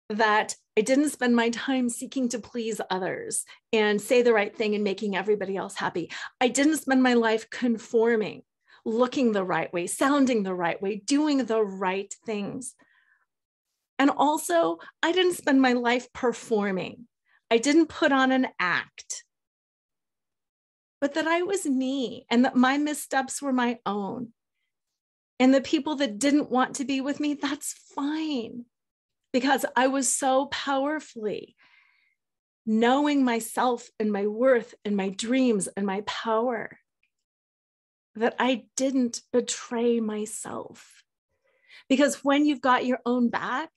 that I didn't spend my time seeking to please others and say the right thing and making everybody else happy. I didn't spend my life conforming, looking the right way, sounding the right way, doing the right things. And also, I didn't spend my life performing. I didn't put on an act, but that I was me, and that my missteps were my own. And the people that didn't want to be with me, that's fine, because I was so powerfully knowing myself and my worth and my dreams and my power that I didn't betray myself. Because when you've got your own back,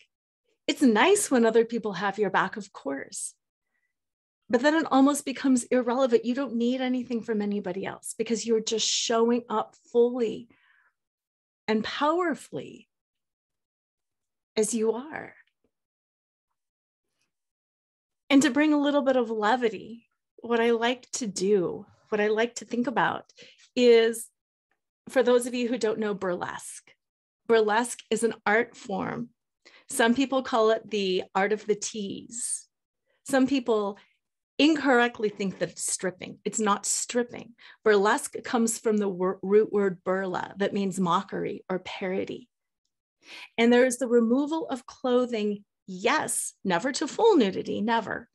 it's nice when other people have your back, of course, but then it almost becomes irrelevant. You don't need anything from anybody else because you're just showing up fully and powerfully as you are. And to bring a little bit of levity, what I like to do, what I like to think about is, for those of you who don't know burlesque, burlesque is an art form. Some people call it the art of the tease. Some people incorrectly think that it's stripping. It's not stripping. Burlesque comes from the root word burla, that means mockery or parody. And there is the removal of clothing, yes, never to full nudity, never.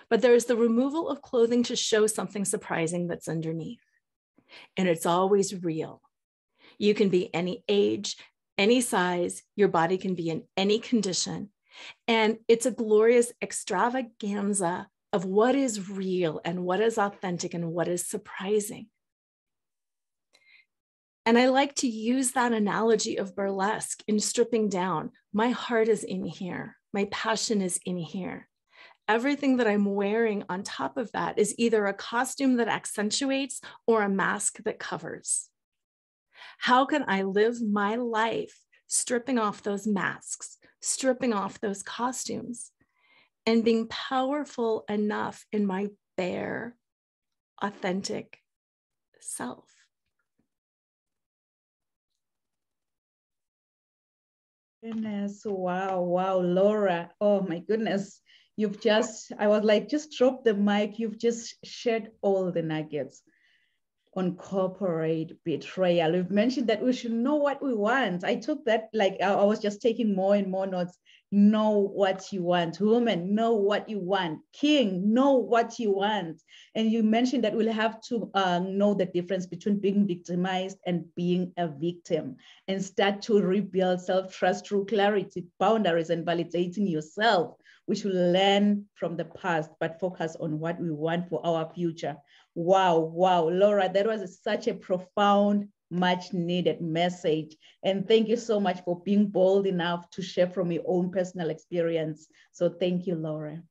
But there is the removal of clothing to show something surprising that's underneath. And it's always real. You can be any age, any size, your body can be in any condition. And it's a glorious extravaganza of what is real and what is authentic and what is surprising. And I like to use that analogy of burlesque in stripping down. My heart is in here. My passion is in here. Everything that I'm wearing on top of that is either a costume that accentuates or a mask that covers. How can I live my life stripping off those masks, stripping off those costumes, and being powerful enough in my bare, authentic self? Goodness, wow, Laura. Oh my goodness. I was like, just drop the mic. You've just shared all the nuggets on corporate betrayal. We've mentioned that we should know what we want. I took that, like, I was just taking more and more notes. Know what you want. Woman, know what you want. King, know what you want. And you mentioned that we'll have to know the difference between being victimized and being a victim, and start to rebuild self-trust through clarity, boundaries, and validating yourself, which will learn from the past, but focus on what we want for our future. Wow, Laura, that was such a profound, much needed message. And thank you so much for being bold enough to share from your own personal experience. So thank you, Laura.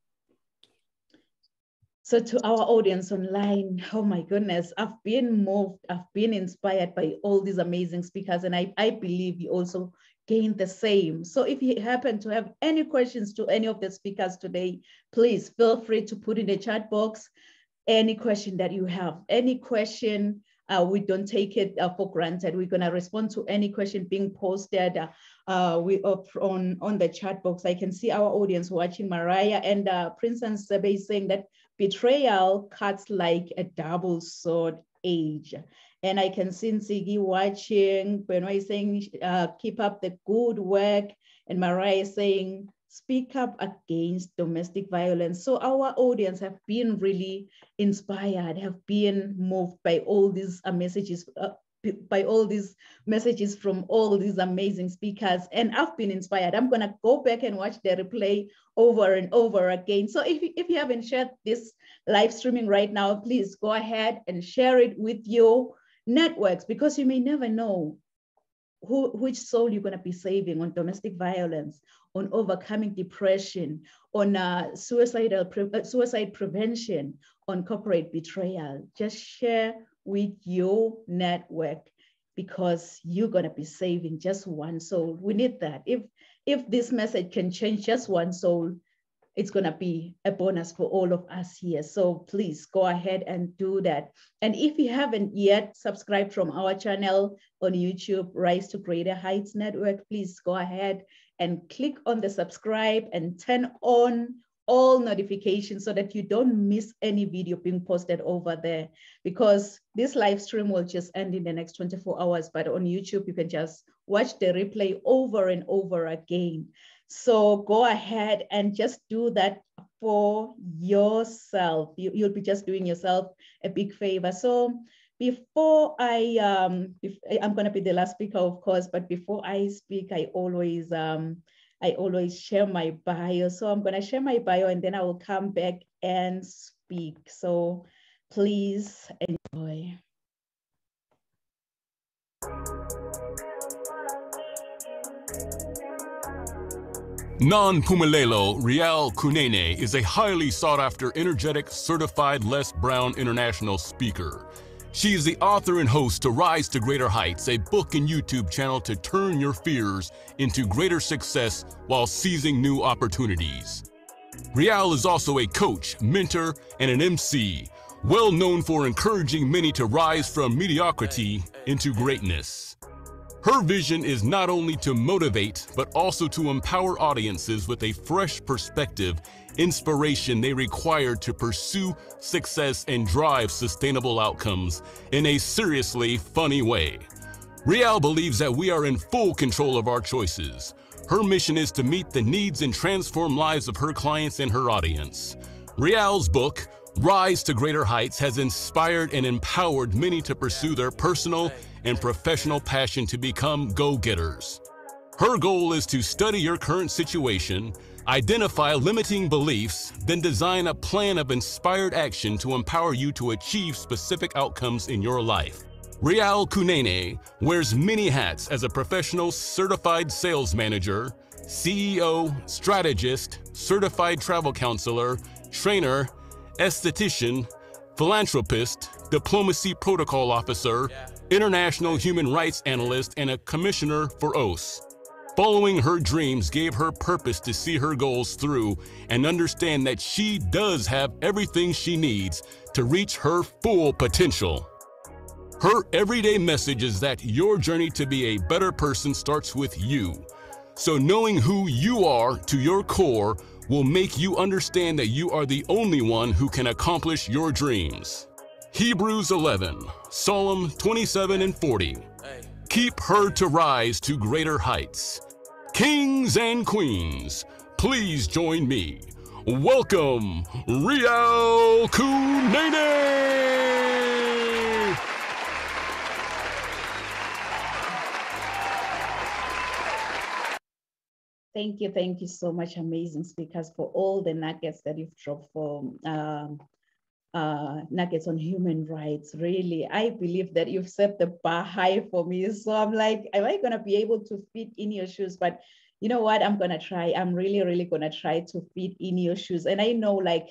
So to our audience online, oh my goodness, I've been moved, I've been inspired by all these amazing speakers, and I believe you also gained the same. So if you happen to have any questions to any of the speakers today, please feel free to put in the chat box any question that you have, any question. We don't take it for granted. We're gonna respond to any question being posted on the chat box. I can see our audience watching. Mariah and Princess Sebe is saying that betrayal cuts like a double sword edge. And I can see Nsigi watching. Benoit is saying, keep up the good work. And Mariah is saying, speak up against domestic violence. So our audience have been really inspired, have been moved by all these messages by all these messages from all these amazing speakers, and I've been inspired. I'm gonna go back and watch the replay over and over again. So if you haven't shared this live streaming right now, please go ahead and share it with your networks, because you may never know which soul you're going to be saving on domestic violence, on overcoming depression, on suicide prevention, on corporate betrayal. Just share with your network, because you're going to be saving just one soul. We need that. If this message can change just one soul, it's going to be a bonus for all of us here. So please go ahead and do that. And if you haven't yet subscribed from our channel on YouTube, Rise to Greater Heights Network, please go ahead and click on the subscribe and turn on all notifications so that you don't miss any video being posted over there, because this live stream will just end in the next 24 hours. But on YouTube, you can just watch the replay over and over again. So go ahead and just do that for yourself. You'll be just doing yourself a big favor. So before I'm going to be the last speaker, of course, but before I speak, I always share my bio. So I'm going to share my bio and then I will come back and speak. So please enjoy. Non-Pumelelo Rial Kunene is a highly sought-after, energetic, certified Les Brown international speaker. She is the author and host to Rise to Greater Heights, a book and YouTube channel to turn your fears into greater success while seizing new opportunities. Rial is also a coach, mentor, and an MC, well known for encouraging many to rise from mediocrity into greatness. Her vision is not only to motivate, but also to empower audiences with a fresh perspective, inspiration they require to pursue success and drive sustainable outcomes in a seriously funny way. Rial believes that we are in full control of our choices. Her mission is to meet the needs and transform lives of her clients and her audience. Rial's book, Rise to Greater Heights, has inspired and empowered many to pursue their personal and professional passion to become go-getters. Her goal is to study your current situation, identify limiting beliefs, then design a plan of inspired action to empower you to achieve specific outcomes in your life. Rial Kunene wears many hats as a professional certified sales manager, CEO, strategist, certified travel counselor, trainer, esthetician, philanthropist, diplomacy protocol officer, international human rights analyst, and a commissioner for OAS. Following her dreams gave her purpose to see her goals through and understand that she does have everything she needs to reach her full potential. Her everyday message is that your journey to be a better person starts with you. So knowing who you are to your core will make you understand that you are the only one who can accomplish your dreams. Hebrews 11, Psalm 27 and 40. Keep her to rise to greater heights. Kings and queens, please join me. Welcome, Rial Kunene! Thank you so much, amazing speakers, for all the nuggets that you've dropped for nuggets on human rights. Really, I believe that you've set the bar high for me. So I'm like, am I going to be able to fit in your shoes? But you know what? I'm going to try. I'm really going to try to fit in your shoes. And I know, like,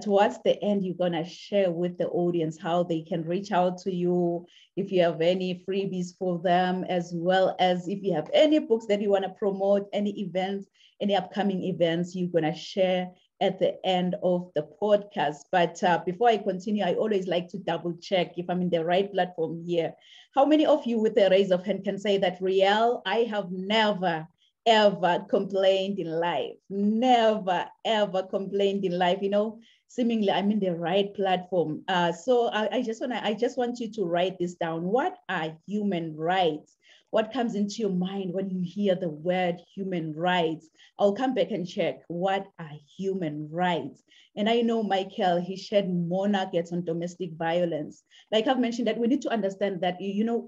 towards the end, you're going to share with the audience how they can reach out to you, if you have any freebies for them, as well as if you have any books that you want to promote, any events, any upcoming events you're going to share at the end of the podcast. But before I continue, I always like to double check if I'm in the right platform here. How many of you with a raise of hand can say that, Rial, I have never, ever complained in life? Never, ever complained in life. You know, seemingly I'm in the right platform. So I just want you to write this down. What are human rights? What comes into your mind when you hear the word human rights? I'll come back and check what are human rights. And I know Michael, he shared more nuggets on domestic violence. Like I've mentioned that we need to understand that,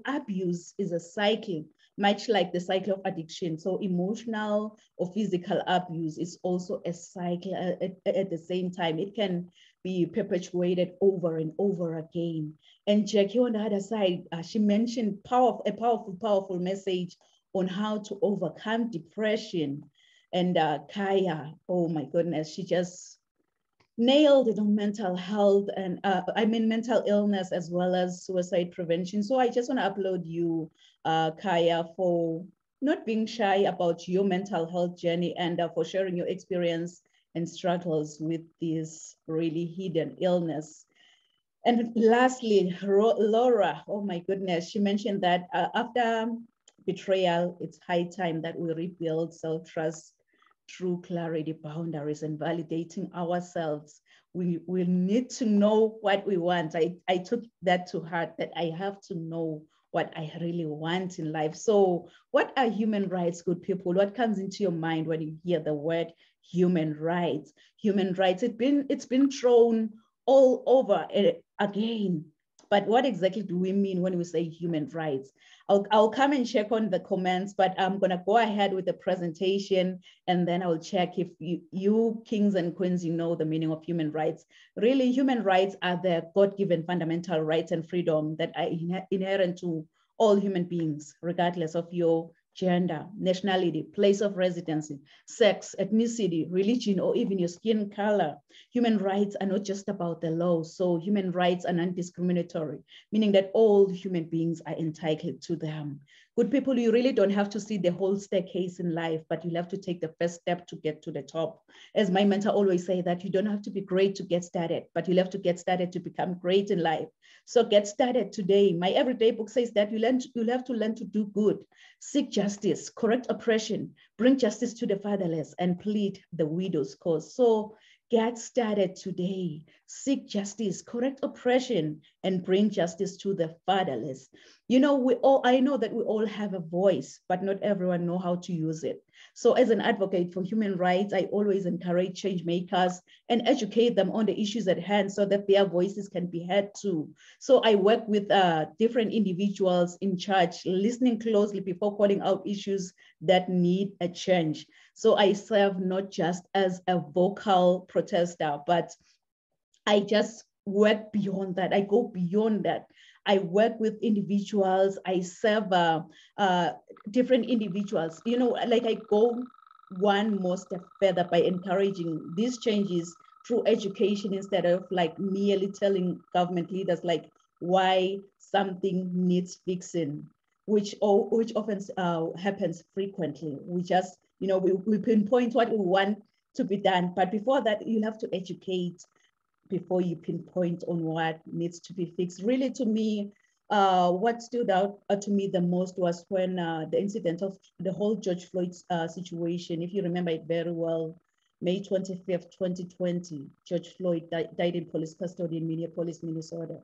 abuse is a cycle, much like the cycle of addiction. So emotional or physical abuse is also a cycle at the same time. It can be perpetuated over and over again. And Jackie on the other side, she mentioned a powerful message on how to overcome depression. And Kaya, oh my goodness, she just nailed it on mental health and mental illness as well as suicide prevention. So I just want to applaud you, Kaya, for not being shy about your mental health journey and for sharing your experience and struggles with this really hidden illness. And lastly, Laura, oh my goodness, she mentioned that after betrayal, it's high time that we rebuild self-trust through clarity, boundaries, and validating ourselves. We need to know what we want. I took that to heart, that I have to know what I really want in life. So what are human rights, good people? What comes into your mind when you hear the word human rights? Human rights, it's been thrown all over again. But what exactly do we mean when we say human rights? I'll come and check on the comments, but I'm going to go ahead with the presentation, and then I'll check if you kings and queens, you know the meaning of human rights. Really, human rights are the God-given fundamental rights and freedom that are inherent to all human beings, regardless of your gender, nationality, place of residency, sex, ethnicity, religion, or even your skin color. Human rights are not just about the law. So human rights are non-discriminatory, meaning that all human beings are entitled to them. Good people, you really don't have to see the whole staircase in life, but you'll have to take the first step to get to the top. As my mentor always say, that you don't have to be great to get started, but you'll have to get started to become great in life. So get started today. My everyday book says that you'll have to learn to do good, seek justice, correct oppression, bring justice to the fatherless, and plead the widow's cause. So get started today. Seek justice, correct oppression, and bring justice to the fatherless. I know that we all have a voice, but not everyone know how to use it. So as an advocate for human rights, I always encourage change makers and educate them on the issues at hand so that their voices can be heard too. So I work with different individuals in charge, listening closely before calling out issues that need a change. So I serve not just as a vocal protester, but I just work beyond that. I go beyond that. I work with individuals. I serve different individuals. Like I go one more step further by encouraging these changes through education instead of like merely telling government leaders like why something needs fixing, which often happens frequently. We just, we pinpoint what we want to be done. But before that, you'll have to educate before you pinpoint on what needs to be fixed. Really, to me, what stood out to me the most was when the incident of the whole George Floyd situation, if you remember it very well, May 25th, 2020, George Floyd died in police custody in Minneapolis, Minnesota.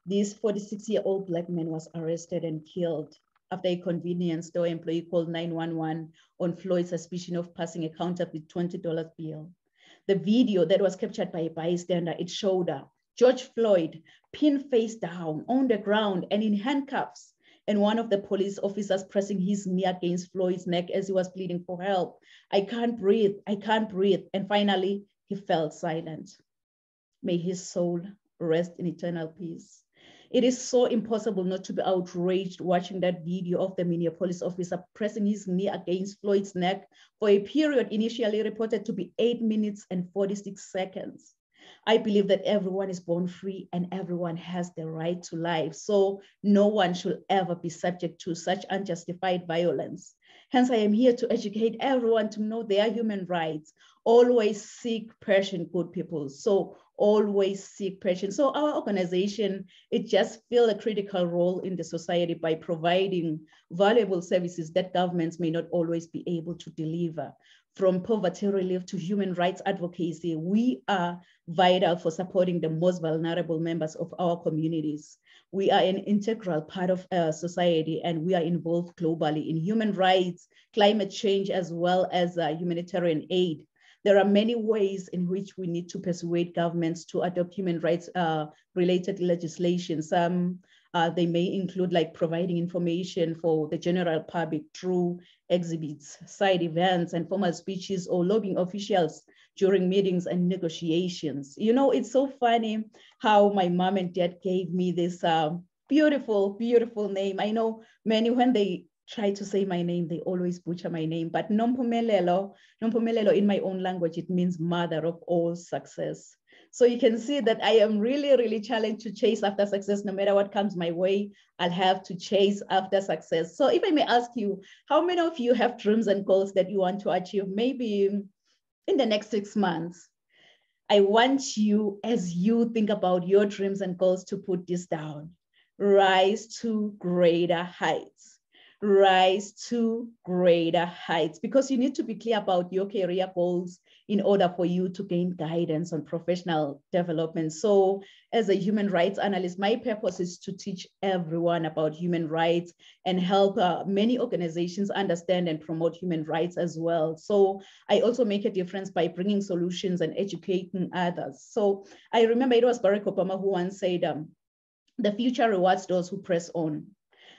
This 46-year-old Black man was arrested and killed after a convenience store employee called 911 on Floyd's suspicion of passing a counterfeit $20 bill. The video that was captured by a bystander, it showed George Floyd pinned face down on the ground and in handcuffs, and one of the police officers pressing his knee against Floyd's neck as he was pleading for help. I can't breathe, I can't breathe. And finally, he fell silent. May his soul rest in eternal peace. It is so impossible not to be outraged watching that video of the Minneapolis officer pressing his knee against Floyd's neck for a period initially reported to be 8 minutes and 46 seconds. I believe that everyone is born free and everyone has the right to life. So no one should ever be subject to such unjustified violence. Hence, I am here to educate everyone to know their human rights. Always seek passion, good people. So always seek passion. So our organization, it just fills a critical role in the society by providing valuable services that governments may not always be able to deliver. From poverty relief to human rights advocacy, we are vital for supporting the most vulnerable members of our communities. We are an integral part of society, and we are involved globally in human rights, climate change, as well as humanitarian aid. There are many ways in which we need to persuade governments to adopt human rights related legislation. Some they may include like providing information for the general public through exhibits, side events, and formal speeches, or lobbying officials during meetings and negotiations. You know, it's so funny how my mom and dad gave me this beautiful, beautiful name. I know many, when they try to say my name, they always butcher my name, but Nompumelelo in my own language, it means mother of all success. So you can see that I am really, really challenged to chase after success. No matter what comes my way, I'll have to chase after success. So if I may ask you, how many of you have dreams and goals that you want to achieve? Maybe in the next 6 months. I want you, as you think about your dreams and goals, to put this down. Rise to greater heights. Rise to greater heights, because you need to be clear about your career goals in order for you to gain guidance on professional development. So as a human rights analyst, my purpose is to teach everyone about human rights and help many organizations understand and promote human rights as well. So I also make a difference by bringing solutions and educating others. So I remember it was Barack Obama who once said, the future rewards those who press on.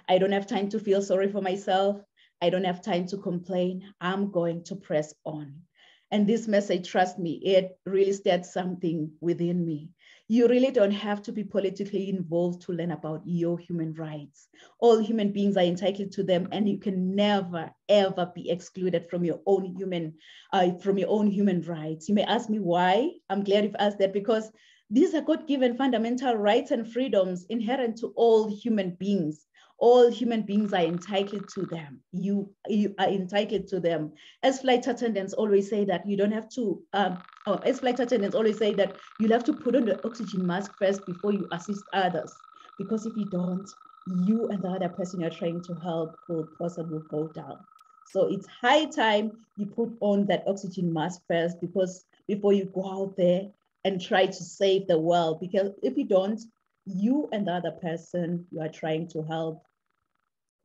I don't have time to feel sorry for myself. I don't have time to complain. I'm going to press on. And this message, trust me, it really stirred something within me. You really don't have to be politically involved to learn about your human rights. All human beings are entitled to them, and you can never, ever be excluded from your own human rights. You may ask me why. I'm glad you've asked that, because these are God-given fundamental rights and freedoms inherent to all human beings. All human beings are entitled to them. You are entitled to them. As flight attendants always say that you don't have to, as flight attendants always say that you'll have to put on the oxygen mask first before you assist others. Because if you don't, you and the other person you're trying to help will possibly go down. So it's high time you put on that oxygen mask first, because before you go out there and try to save the world. Because if you don't, you and the other person you are trying to help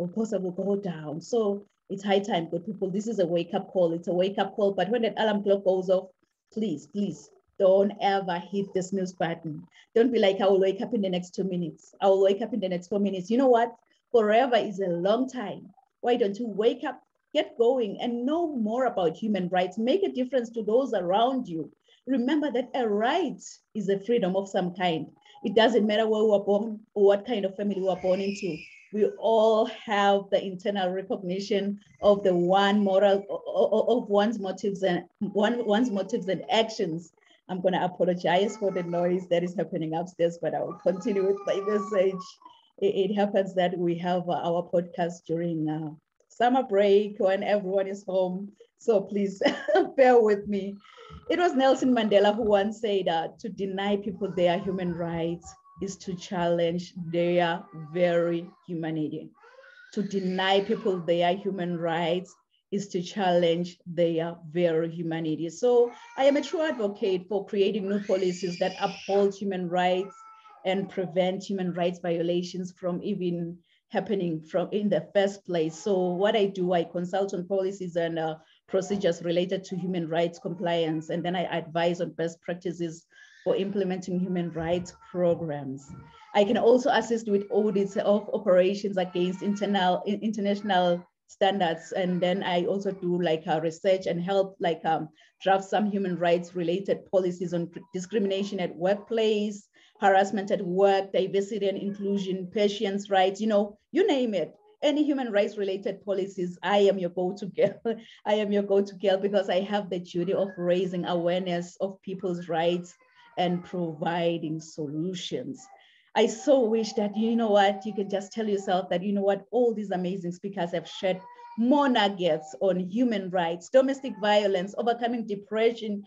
will possibly go down. So it's high time, good people. This is a wake-up call. It's a wake-up call. But when that alarm clock goes off, please, please don't ever hit the snooze button. Don't be like, I will wake up in the next 2 minutes. I will wake up in the next 4 minutes. You know what? Forever is a long time. Why don't you wake up, get going, and know more about human rights? Make a difference to those around you. Remember that a right is a freedom of some kind. It doesn't matter where we were born or what kind of family we were born into. We all have the internal recognition of the one moral of one's motives and actions. I'm going to apologize for the noise that is happening upstairs, but I will continue with my message. It happens that we have our podcast during summer break when everyone is home. So please bear with me. It was Nelson Mandela who once said to deny people their human rights is to challenge their very humanity. To deny people their human rights is to challenge their very humanity. So I am a true advocate for creating new policies that uphold human rights and prevent human rights violations from even happening in the first place. So what I do, I consult on policies and procedures related to human rights compliance, and then I advise on best practices for implementing human rights programs. I can also assist with audits of operations against international standards. And then I also do like research and help draft some human rights related policies on discrimination at workplace, harassment at work, diversity and inclusion, patients' rights, you name it. Any human rights related policies, I am your go-to girl. I am your go-to girl because I have the duty of raising awareness of people's rights and providing solutions. I so wish that, you can just tell yourself that, all these amazing speakers have shared more nuggets on human rights, domestic violence, overcoming depression,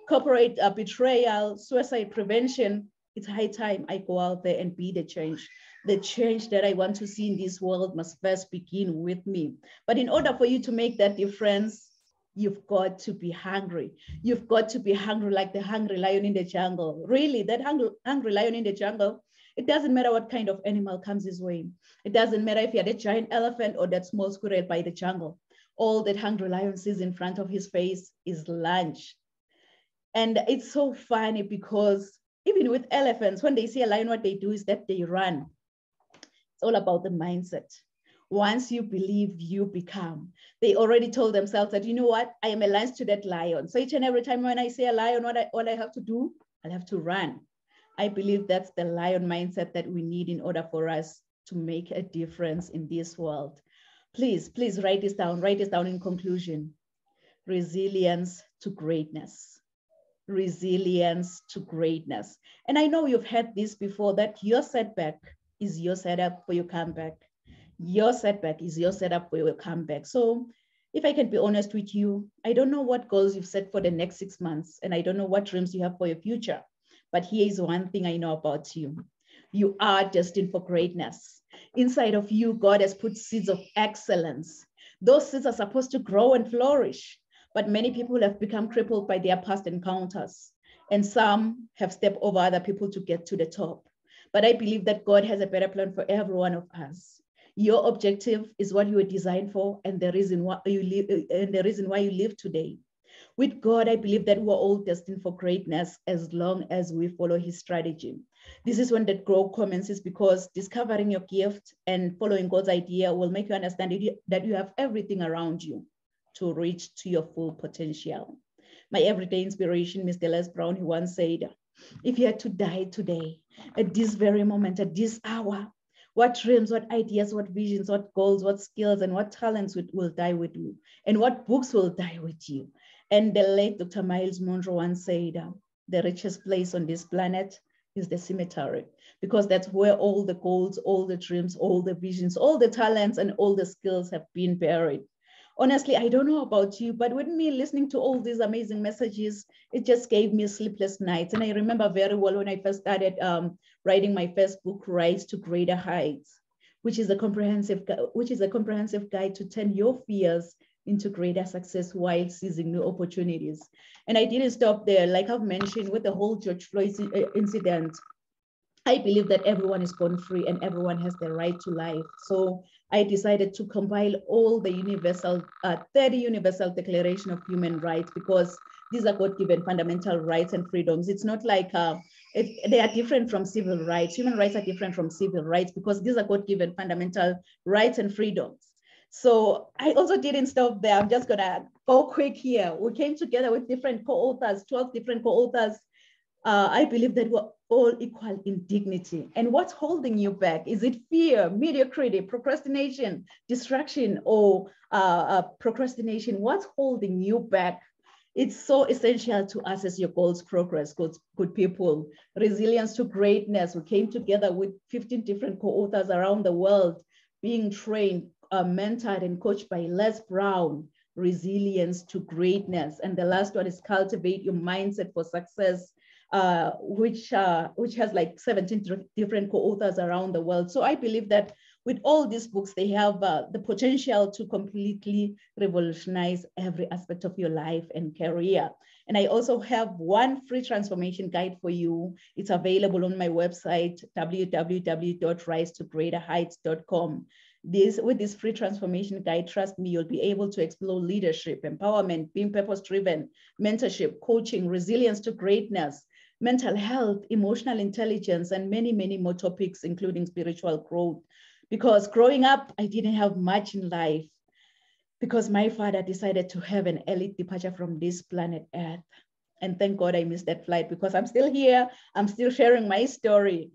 corporate betrayal, suicide prevention. It's high time I go out there and be the change. The change that I want to see in this world must first begin with me. But in order for you to make that difference, you've got to be hungry. You've got to be hungry like the hungry lion in the jungle. Really, that hungry lion in the jungle, It doesn't matter what kind of animal comes his way. It doesn't matter if he had a giant elephant or that small squirrel by the jungle. All that hungry lion sees in front of his face is lunch. And it's so funny because even with elephants, when they see a lion, what they do is that they run. It's all about the mindset. Once you believe, you become. They already told themselves that, you know what, I am a lion to that lion. So each and every time when I see a lion, what I have to do, I'll have to run. I believe that's the lion mindset that we need in order for us to make a difference in this world. Please, please write this down. Write this down in conclusion. Resilience to greatness. Resilience to greatness. And I know you've heard this before, that your setback is your setup for your comeback. Your setback is your setup for your comeback. So if I can be honest with you, I don't know what goals you've set for the next 6 months, and I don't know what dreams you have for your future. But here is one thing I know about you. You are destined for greatness. Inside of you, God has put seeds of excellence. Those seeds are supposed to grow and flourish, but many people have become crippled by their past encounters, and some have stepped over other people to get to the top. But I believe that God has a better plan for every one of us. Your objective is what you were designed for, and the reason why you live today. With God, I believe that we're all destined for greatness as long as we follow his strategy. This is when the growth commences, because discovering your gift and following God's idea will make you understand that you have everything around you to reach to your full potential. My everyday inspiration, Mr. Les Brown, he once said, if you had to die today, at this very moment, at this hour, what dreams, what ideas, what visions, what goals, what skills, and what talents will die with you? And what books will die with you? And the late Dr. Miles Monroe once said, the richest place on this planet is the cemetery, because that's where all the goals, all the dreams, all the visions, all the talents, and all the skills have been buried. Honestly, I don't know about you, but with me listening to all these amazing messages, it just gave me sleepless nights. And I remember very well when I first started writing my first book, Rise to Greater Heights, which is a comprehensive guide to turn your fears into greater success while seizing new opportunities. And I didn't stop there. Like I've mentioned, with the whole George Floyd incident, I believe that everyone is born free and everyone has the right to life. So I decided to compile all the 30 Universal Declaration of Human Rights, because these are God-given fundamental rights and freedoms. It's not like, they are different from civil rights. Human rights are different from civil rights because these are God-given fundamental rights and freedoms. So I also didn't stop there. I'm just gonna go quick here. We came together with different co-authors, 12 different co-authors. I believe that we're all equal in dignity. And what's holding you back? Is it fear, mediocrity, procrastination, distraction, or procrastination? What's holding you back? It's so essential to assess your goals progress, good people. Resilience to greatness. We came together with 15 different co-authors around the world, being trained, mentored, and coached by Les Brown. Resilience to greatness. And the last one is cultivate your mindset for success, which has like 17 different co-authors around the world. So I believe that with all these books, they have the potential to completely revolutionize every aspect of your life and career. And I also have one free transformation guide for you. It's available on my website, www.risetogreaterheights.com. With this free transformation guide, trust me, you'll be able to explore leadership, empowerment, being purpose-driven, mentorship, coaching, resilience to greatness, mental health, emotional intelligence, and many, many more topics, including spiritual growth. Because growing up, I didn't have much in life because my father decided to have an early departure from this planet Earth. And thank God I missed that flight, because I'm still here. I'm still sharing my story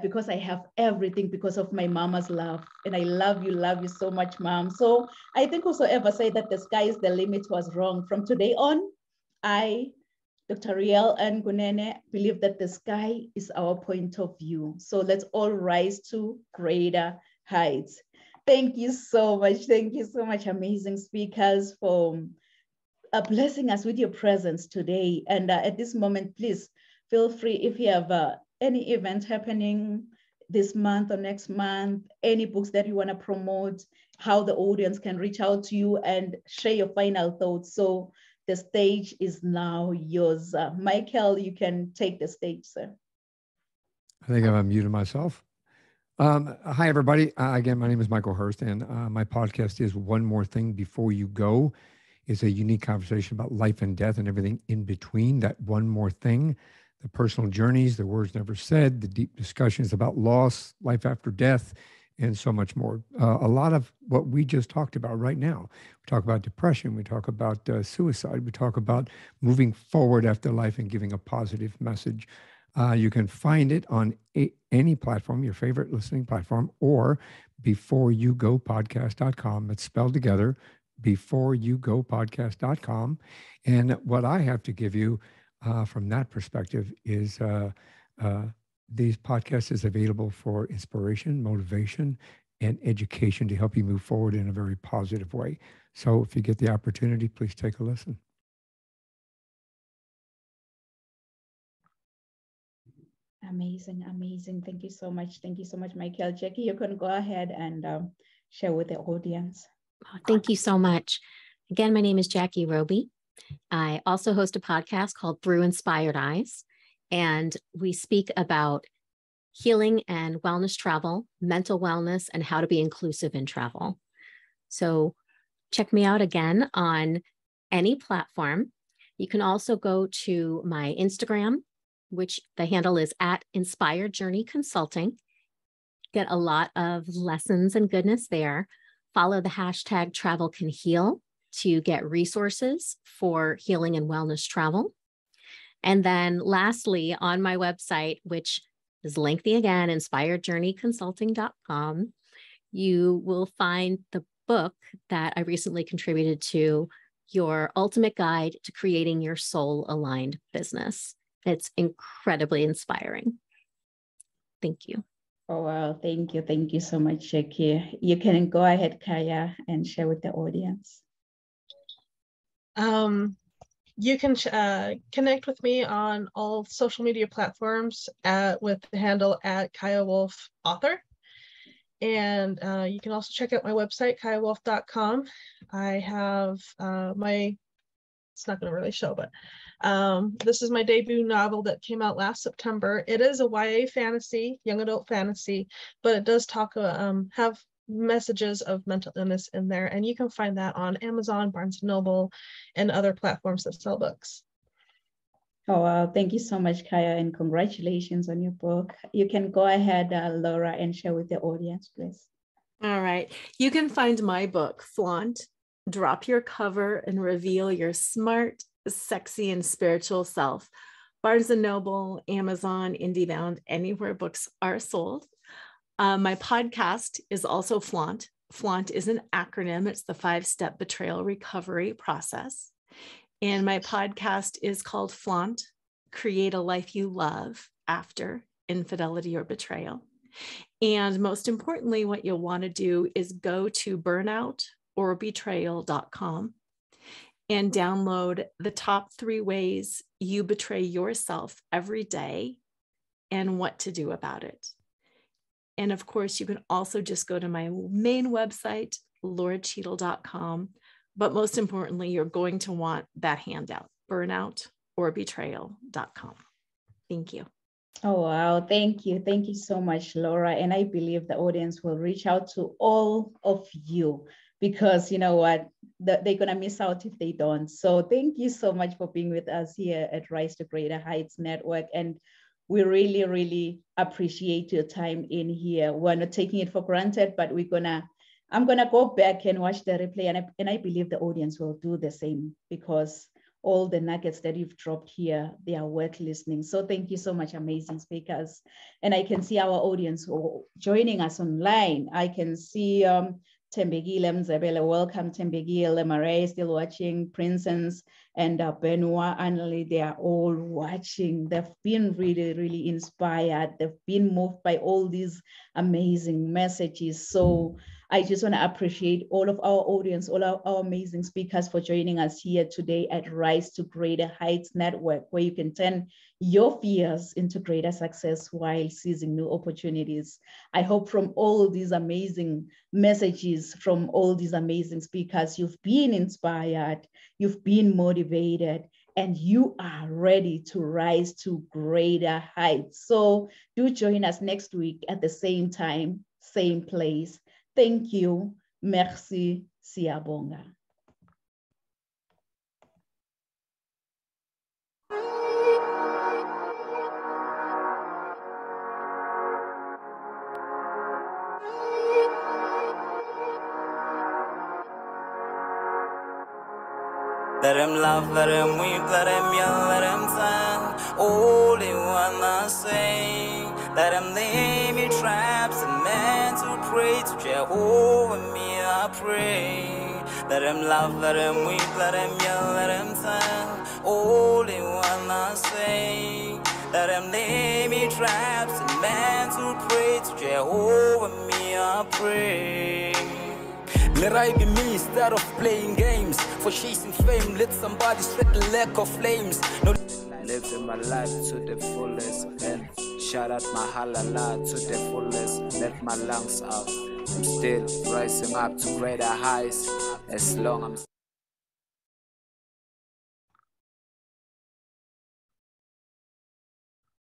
because I have everything because of my mama's love. And I love you so much, Mom. So I think whosoever said that the sky is the limit was wrong. From today on, I, Dr. Riel and Gunene, believe that the sky is our point of view. So let's all rise to greater heights. Thank you so much. Thank you so much, amazing speakers, for blessing us with your presence today. And at this moment, please feel free, if you have any event happening this month or next month, any books that you want to promote, how the audience can reach out to you and share your final thoughts. So the stage is now yours. Michael, you can take the stage, sir. I think I've unmuted myself. Hi, everybody. Again, my name is Michael Hurst, and my podcast is One More Thing Before You Go. It's a unique conversation about life and death and everything in between, that one more thing, the personal journeys, the words never said, the deep discussions about loss, life after death, and so much more. A lot of what we just talked about right now. We talk about depression. We talk about suicide. We talk about moving forward after life and giving a positive message. You can find it on any platform, your favorite listening platform, or beforeyougopodcast.com. It's spelled together, beforeyougopodcast.com. And what I have to give you from that perspective is these podcasts is available for inspiration, motivation, and education to help you move forward in a very positive way. So if you get the opportunity, please take a listen. Amazing, amazing. Thank you so much. Thank you so much, Michael. Jackie, you can go ahead and share with the audience. Oh, thank you so much. Again, my name is Jackie Roby. I also host a podcast called Through Inspired Eyes, and we speak about healing and wellness travel, mental wellness, and how to be inclusive in travel. So check me out again on any platform. You can also go to my Instagram, which the handle is at Inspired Journey Consulting. Get a lot of lessons and goodness there. Follow the hashtag Travel Can Heal to get resources for healing and wellness travel. And then lastly, on my website, which is lengthy again, inspiredjourneyconsulting.com, you will find the book that I recently contributed to, Your Ultimate Guide to Creating Your Soul-Aligned Business. It's incredibly inspiring. Thank you. Oh, wow. Thank you. Thank you so much, Jackie. You can go ahead, Kaya, and share with the audience. You can connect with me on all social media platforms with the handle at Kaya Wolf Author. And you can also check out my website, kayawolf.com. I have it's not going to really show, but this is my debut novel that came out last September. It is a YA fantasy, young adult fantasy, but it does talk, have messages of mental illness in there. And you can find that on Amazon, Barnes & Noble, and other platforms that sell books. Oh, wow. Thank you so much, Kaya, and congratulations on your book. You can go ahead, Laura, and share with the audience, please. All right. You can find my book, Flaunt, Drop Your Cover and Reveal Your Smart, Sexy, and Spiritual Self. Barnes & Noble, Amazon, IndieBound, anywhere books are sold. My podcast is also Flaunt. Flaunt is an acronym. It's the 5-step betrayal recovery process. And my podcast is called Flaunt, Create a Life You Love After Infidelity or Betrayal. And most importantly, what you'll want to do is go to burnoutorbetrayal.com and download the top 3 ways you betray yourself every day and what to do about it. And of course, you can also just go to my main website, lauracheadle.com. But most importantly, you're going to want that handout, burnoutorbetrayal.com. Thank you. Oh, wow. Thank you. Thank you so much, Laura. And I believe the audience will reach out to all of you because you know what, they're going to miss out if they don't. So thank you so much for being with us here at Rise to Greater Heights Network. And we really, really appreciate your time in here. We're not taking it for granted, but I'm going to go back and watch the replay. And I believe the audience will do the same because all the nuggets that you've dropped here, they are worth listening. So thank you so much, amazing speakers. And I can see our audience joining us online. I can see Tembegile Mzabele, welcome Tembegile, Marais still watching, Princess, and Benoit, Annalie, they are all watching. They've been really, really inspired. They've been moved by all these amazing messages. So I just want to appreciate all of our audience, all our amazing speakers for joining us here today at Rise to Greater Heights Network, where you can turn your fears into greater success while seizing new opportunities. I hope from all these amazing messages, from all these amazing speakers, you've been inspired, you've been motivated, and you are ready to rise to greater heights. So do join us next week at the same time, same place. Thank you. Merci. Siyabonga. Let him laugh, let him weep, let him yell, let him sing. All they wanna say. Let him lay me traps and men to pray to Jehovah, me I pray. Let him laugh, let him weep, let him yell, let him sing. All they wanna say. Let him lay me traps and men to pray to Jehovah, me I pray. Let I be me instead of playing games. For chasing fame, let somebody set the lack of flames. No, living my life to the fullest and shout out my halala to the fullest. Let my lungs out. I'm still rising up to greater heights as long as